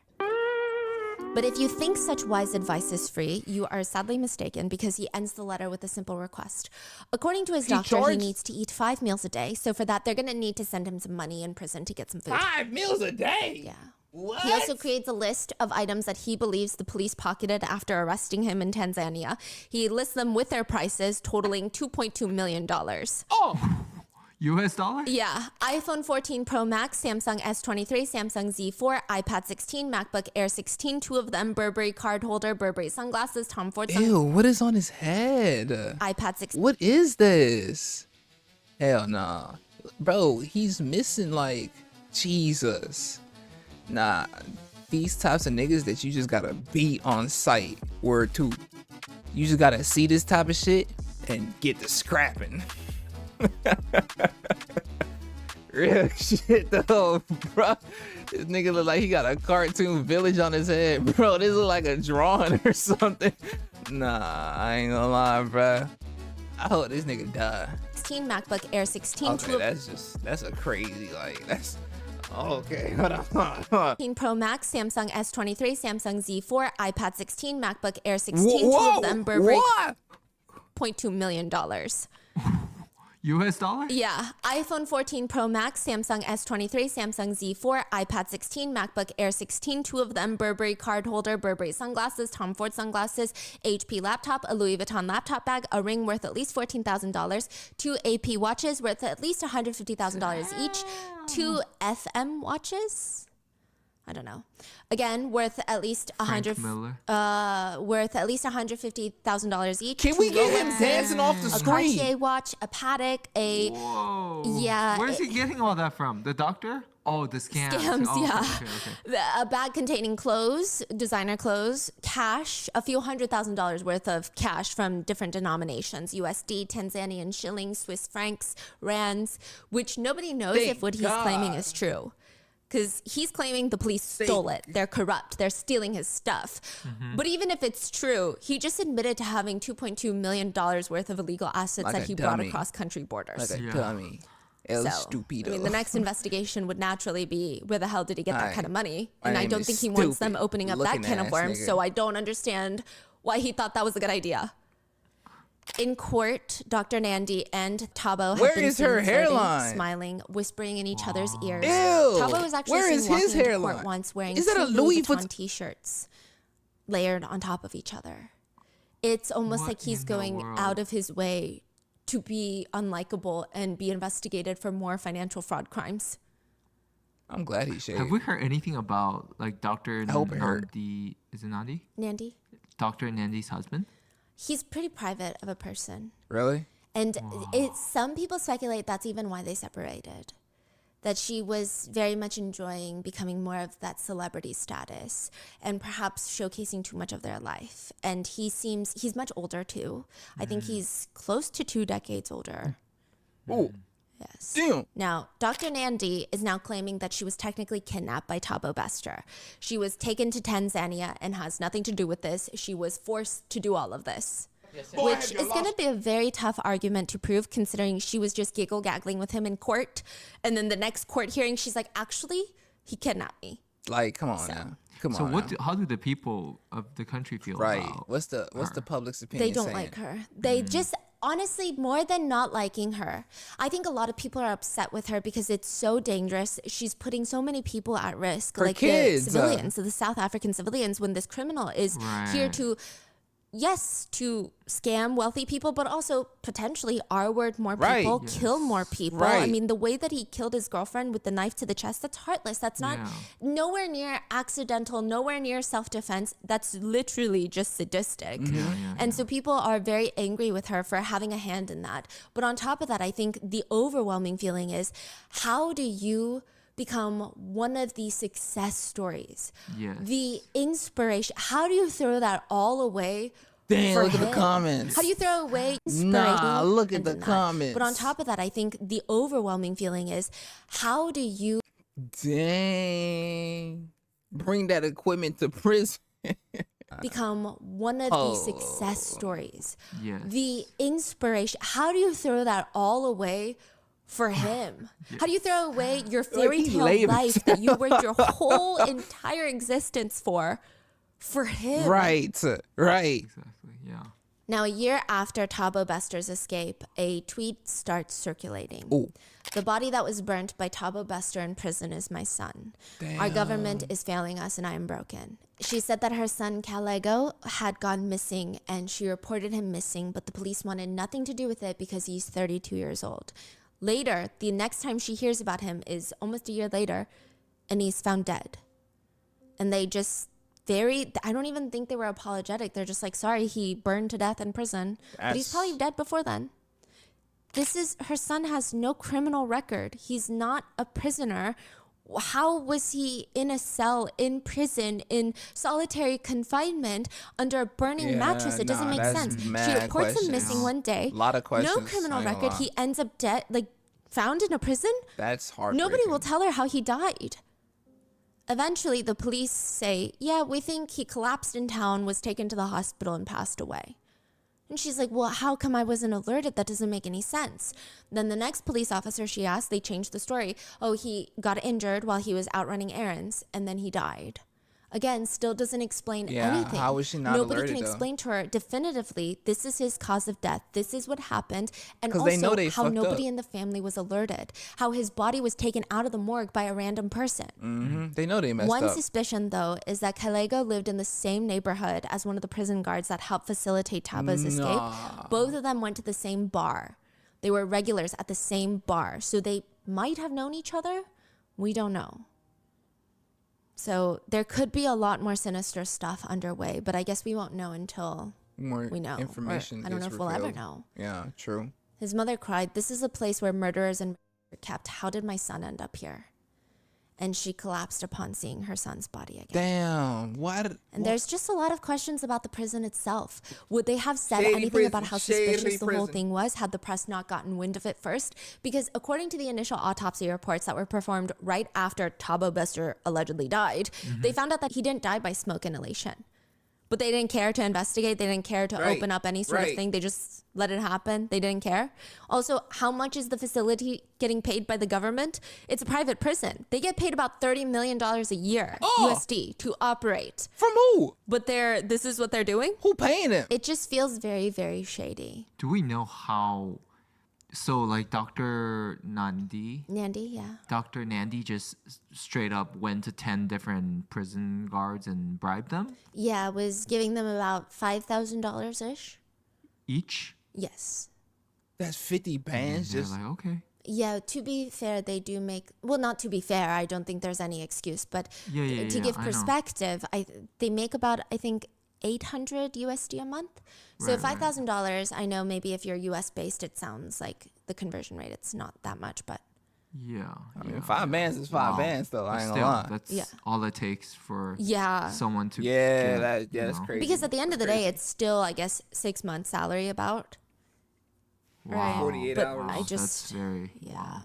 But if you think such wise advice is free, you are sadly mistaken, because he ends the letter with a simple request. According to his doctor, he charged- needs to eat 5 meals a day. So for that, they're going to need to send him some money in prison to get some food. 5 meals a day? Yeah. What? He also creates a list of items that he believes the police pocketed after arresting him in Tanzania. He lists them with their prices, totaling $2.2 million. US dollar? Yeah, iPhone 14 Pro Max, Samsung S23, Samsung Z4, iPad 16, MacBook Air 16, 2 of them, Burberry card holder, Burberry sunglasses, Tom Ford Ew, what is on his head? iPad 16. What is this? Hell nah. Bro, he's missing like Jesus. Nah, these types of niggas that you just gotta beat on sight. Word 2. You just gotta see this type of shit and get to scrapping. Real shit though, bro. This nigga look like he got a cartoon village on his head, bro. This look like a drawing or something. Nah, I ain't gonna lie, bro. I hope this nigga die. 16 MacBook Air 16 Okay, that's a crazy, like, that's, okay, hold on. 16 Pro Max, Samsung S23, Samsung Z4, iPad 16, MacBook Air 16, Whoa, two of them Burberry what? $0.2 million. US dollar? Yeah, iPhone 14 Pro Max, Samsung S23, Samsung Z4, iPad 16, MacBook Air 16, two of them Burberry card holder, Burberry sunglasses, Tom Ford sunglasses, HP laptop, a Louis Vuitton laptop bag, a ring worth at least $14,000, two AP watches worth at least $150,000 each, two FM watches. I don't know. Again, worth at least worth at least $150,000 each. Can we get him Rolexes, dancing off the a screen? Cartier watch, a Patek, a Whoa. Yeah, Where's he getting all that from? The doctor? Oh, the scams. scams, Oh, yeah. Okay. A bag containing clothes, designer clothes, cash, a few $100,000 worth of cash from different denominations, USD, Tanzanian shillings, Swiss francs, rands, which nobody knows Thank if what he's God. claiming is true. Because he's claiming the police stole it. They're corrupt. They're stealing his stuff. But even if it's true, he just admitted to having $2.2 million worth of illegal assets Like that a he brought dummy. across country borders. Like a Yeah. dummy. El So, stupido. I mean, the next investigation would naturally be where the hell did he get that Hi. kind of money? My And I name don't is think he wants them Stupid opening up that looking can of ass worms. nigga. So I don't understand why he thought that was a good idea. In court, Dr. Nandi and Thabo have Where been is seen her flirting, hairline? smiling, whispering in each other's ears. Ew. Thabo was actually Where seen is walking his into hairline? court once wearing Is that a two Louis Vuitton Vuitton t-shirts layered on top of each other. It's almost What like he's in the going world? out of his way to be unlikable and be investigated for more financial fraud crimes. I'm glad he shaved. Have we heard anything about like Dr. hope it hurt. Nandi? Is it Nandi? Nandi? Dr. Nandi's husband? He's pretty private of a person. Really? And some people speculate that's even why they separated. That she was very much enjoying becoming more of that celebrity status and perhaps showcasing too much of their life. And he's much older too. I think he's close to 2 decades older. Oh, Yes. damn. Now, Dr. Nandi is now claiming that she was technically kidnapped by Thabo Bester. She was taken to Tanzania and has nothing to do with this. She was forced to do all of this. Which is going to be a very tough argument to prove, considering she was just giggle-gaggling with him in court. And then the next court hearing, she's like, actually, he kidnapped me. Like, come on now. Come So on. what? now. How do the people of the country feel Right. about? What's the public's opinion? They don't saying? like her. They just, honestly, more than not liking her, I think a lot of people are upset with her because it's so dangerous. She's putting so many people at risk, Her like kids, the civilians, the South African civilians, when this criminal is here Right. to, yes, to scam wealthy people, but also potentially R-word more people, Right. kill more people. I Right. mean, the way that he killed his girlfriend with the knife to the chest, that's heartless. That's not Yeah. nowhere near accidental, nowhere near self-defense. That's literally just sadistic. And so people are very angry with her for having a hand in that. But on top of that, I think the overwhelming feeling is, how do you become one of the success stories? Yes. The inspiration. How do you throw that all away? Damn, for look at the him? comments. How do you throw away inspiration? Nah, look at and the then that? comments. But on top of that, I think the overwhelming feeling is, how do you Dang. Bring that equipment to prison. become one of the success stories? Yes. The inspiration. How do you throw that all away for him? How do you throw away your fairy he tale laid life that you worked your whole entire existence for him? Right. Right. Exactly. Yeah. Now, a year after Thabo Bester's escape, a tweet starts circulating. Ooh. The body that was burnt by Thabo Bester in prison is my son. Our government is failing us and I am broken. She said that her son, Kalego, had gone missing and she reported him missing, but the police wanted nothing to do with it because he's 32 years old. Later, the next time she hears about him is almost a year later, and he's found dead. And they just I don't even think they were apologetic. They're just like, sorry, he burned to death in prison. But he's That's- probably dead before then. Her son has no criminal record. He's not a prisoner. How was he in a cell, in prison, in solitary confinement, under a burning Yeah, mattress? It doesn't nah, make that's sense. She mad reports him questions. missing one day. Lot of questions, No criminal I ain't gonna record. lie. He ends up dead, like found in a prison? That's heartbreaking. Nobody will tell her how he died. Eventually, the police say, yeah, we think he collapsed in town, was taken to the hospital, and passed away. And she's like, well, how come I wasn't alerted? That doesn't make any sense. Then the next police officer she asked, they changed the story. Oh, he got injured while he was out running errands, and then he died. Again, still doesn't explain anything. How was she not Nobody alerted, can though? explain to her definitively, this is his cause of death. This is what happened. And 'Cause also they know they how fucked nobody up. in the family was alerted. How his body was taken out of the morgue by a random person. They know they messed One up. suspicion, though, is that Kalego lived in the same neighborhood as one of the prison guards that helped facilitate Tabo's escape. Both of them went to the same bar. They were regulars at the same bar, so they might have known each other. We don't know. So there could be a lot more sinister stuff underway, but I guess we won't know until More we know. Or information. I don't know gets if we'll ever revealed. know. Yeah, true. His mother cried, "This is a place where murderers and are kept. How did my son end up here?" And she collapsed upon seeing her son's body again. Damn. What? And there's just a lot of questions about the prison itself. Would they have said Shady anything prison, about how shady suspicious the whole prison. thing was had the press not gotten wind of it first? Because according to the initial autopsy reports that were performed right after Thabo Bester allegedly died, they found out that he didn't die by smoke inhalation. But they didn't care to investigate. They didn't care to Right, open up any sort of right. thing. They just let it happen. They didn't care. Also, how much is the facility getting paid by the government? It's a private prison. They get paid about $30 million a year, USD, to operate. From who? But this is what they're doing? Who paying him? It just feels very, very shady. Do we know how? So like Dr. Nandi, Yeah. Dr. Nandi just straight up went to 10 different prison guards and bribed them Yeah, was giving them about $5,000-ish. each. Yes. That's 50 bands. They're Just like, okay. Yeah, to be fair, they do make, well, not to be fair, I don't think there's any excuse, but Yeah, to give I know. perspective, they make about, I think, 800 USD a month. So Right, $5,000, I know maybe if you're US based, it sounds like the conversion rate, it's not that much, but Yeah. I mean, 5 bands is 5 bands, though. I ain't gonna lie. That's Yeah. all it takes for yeah. someone to. Yeah, get, that's know. crazy. Because at the end of the day, it's still, I guess, 6 months salary about. Wow. 48 But hours. I That's just, very. yeah. Wow.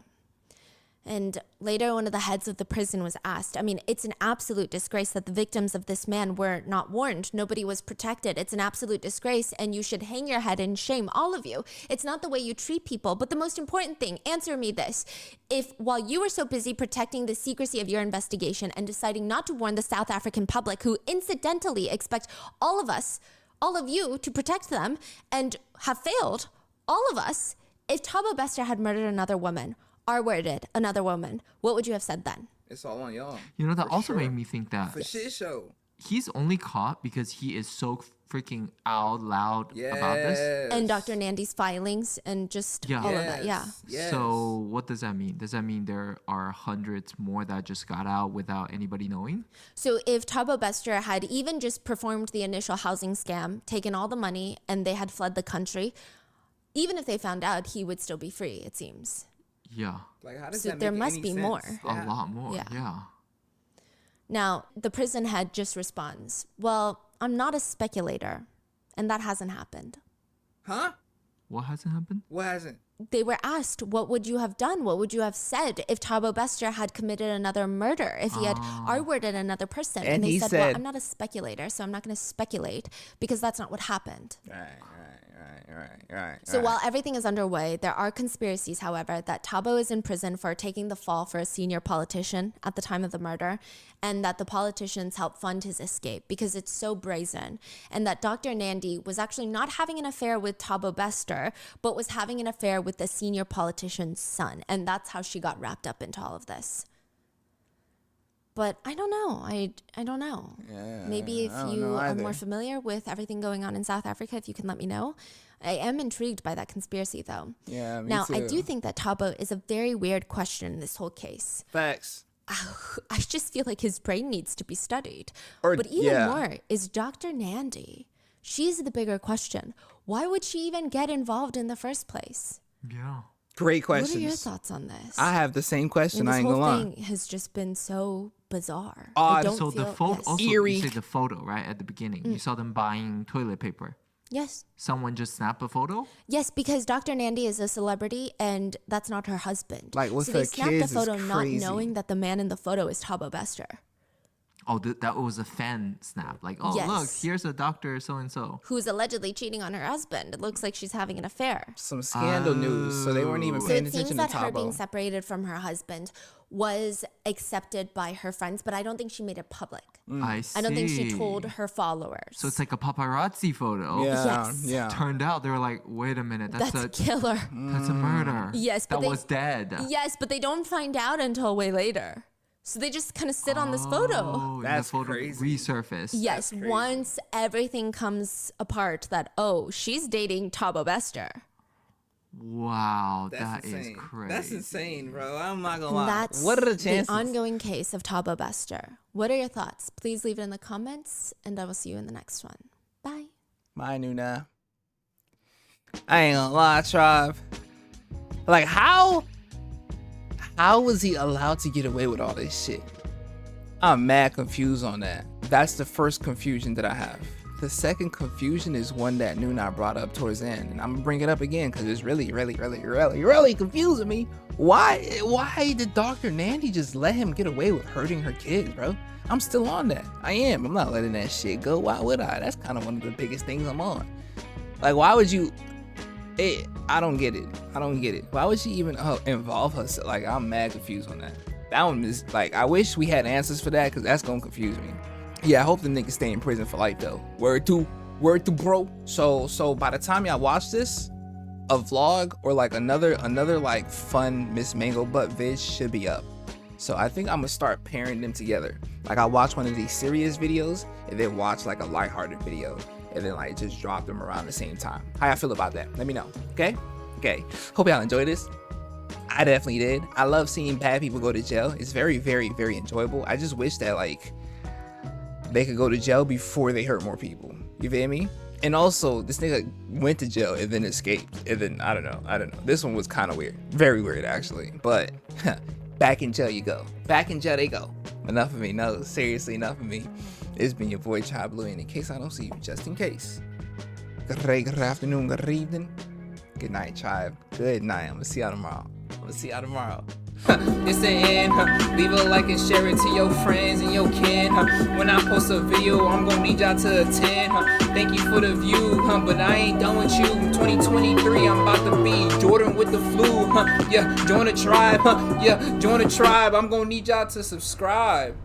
And later, one of the heads of the prison was asked, I mean, it's an absolute disgrace that the victims of this man were not warned. Nobody was protected. It's an absolute disgrace, and you should hang your head in shame, all of you. It's not the way you treat people. But the most important thing, answer me this. If while you were so busy protecting the secrecy of your investigation and deciding not to warn the South African public, who incidentally expect all of us, all of you, to protect them and have failed, all of us, if Thabo Bester had murdered another woman, R-worded another woman, what would you have said then? It's all on y'all. You know, that For also sure. made me think that For shit show. he's only caught because he is so freaking out loud about this. And Dr. Nandi's filings and just Yeah. all of that. Yeah. Yes. So what does that mean? Does that mean there are hundreds more that just got out without anybody knowing? So if Thabo Bester had even just performed the initial housing scam, taken all the money, and they had fled the country, even if they found out, he would still be free, it seems. Yeah. Like, how does So that there make must any be sense? more. A lot more. Yeah. Yeah. Now, the prison head just responds, well, I'm not a speculator, and that hasn't happened. Huh? What hasn't happened? What hasn't? They were asked, what would you have done? What would you have said if Thabo Bester had committed another murder, if he had R-worded another person? And they he said, said- well, I'm not a speculator, so I'm not going to speculate because that's not what happened. Right. So while everything is underway, there are conspiracies, however, that Thabo is in prison for taking the fall for a senior politician at the time of the murder, and that the politicians helped fund his escape because it's so brazen, and that Dr. Nandi was actually not having an affair with Thabo Bester, but was having an affair with the senior politician's son, and that's how she got wrapped up into all of this. But I don't know. I don't know. Yeah, Maybe if I don't you know are either. more familiar with everything going on in South Africa, if you can let me know. I am intrigued by that conspiracy, though. Yeah, me Now, I too. do think that Thabo is a very weird question in this whole case. Facts. I just feel like his brain needs to be studied. Or- but even yeah. more is Dr. Nandi. She's the bigger question. Why would she even get involved in the first place? Yeah. Great questions. What are your thoughts on this? I have the same question. And I this ain't whole gonna lie. thing has just been so bizarre. Odd. I don't So the feel, photo, yes. also Eerie. you say the photo, right? At the beginning, you saw them buying toilet paper. Yes. Someone just snapped a photo? Yes, because Dr. Nandi is a celebrity and that's not her husband. Like, with so her they snapped kids a is photo not crazy. knowing that the man in the photo is Thabo Bester. Oh, that was a fan snap. Like, oh, Yes. look, here's a doctor so-and-so. Who's allegedly cheating on her husband. It looks like she's having an affair. Some scandal news, so they weren't even So paying it seems attention that to her being Thabo. separated from her husband was accepted by her friends, but I don't think she made it public. I see. I don't think she told her followers. So it's like a paparazzi photo. Yeah, Yes. yeah. Turned out they were like, wait a minute, that's a killer. that's a murder. Yes, but that was dead. Yes, but they don't find out until way later. So they just kind of sit on this photo. Oh, and That's the photo crazy. resurfaced. Yes, once everything comes apart that, oh, she's dating Thabo Bester. Wow, That's that is insane. crazy. That's insane, bro. I'm not gonna lie. That's What are the chances? the ongoing case of Thabo Bester. What are your thoughts? Please leave it in the comments, and I will see you in the next one. Bye. My Noona. I ain't gonna lie, tribe. Like, how was he allowed to get away with all this shit? I'm mad confused on that. That's the first confusion that I have. The second confusion is one that Noona brought up towards the end, and I'm gonna bring it up again because it's really confusing me. Why did Dr. Nandi just let him get away with hurting her kids, bro? I'm still on that. I am. I'm not letting that shit go. Why would I? That's kind of one of the biggest things I'm on. Like, why would you? I don't get it. Why would she even involve herself? Like, I'm mad confused on that. That one is like, I wish we had answers for that because that's gonna confuse me. Yeah, I hope the nigga stay in prison for life though. Word to bro. So by the time y'all watch this, a vlog or like another like fun Miss Mango Butt vid should be up. So I think I'm gonna start pairing them together. Like, I watch one of these serious videos and then watch like a lighthearted video and then like just drop them around the same time. How y'all feel about that? Let me know. Okay. Hope y'all enjoyed this. I definitely did. I love seeing bad people go to jail. It's very enjoyable. I just wish that like they could go to jail before they hurt more people. You feel me? And also, this nigga went to jail and then escaped. And then, I don't know. This one was kind of weird. Very weird, actually. But back in jail you go. Back in jail they go. Enough of me. No, seriously, enough of me. It's been your boy, Chai Blue. And in case I don't see you, just in case. Good afternoon, good evening. Good night, tribe. Good night. I'm going to see y'all tomorrow. It's the end, leave a like and share it to your friends and your kin, when I post a video, I'm gonna need y'all to attend, thank you for the view, but I ain't done with you. 2023, I'm about to be Jordan with the flu, yeah, join the tribe, I'm gonna need y'all to subscribe.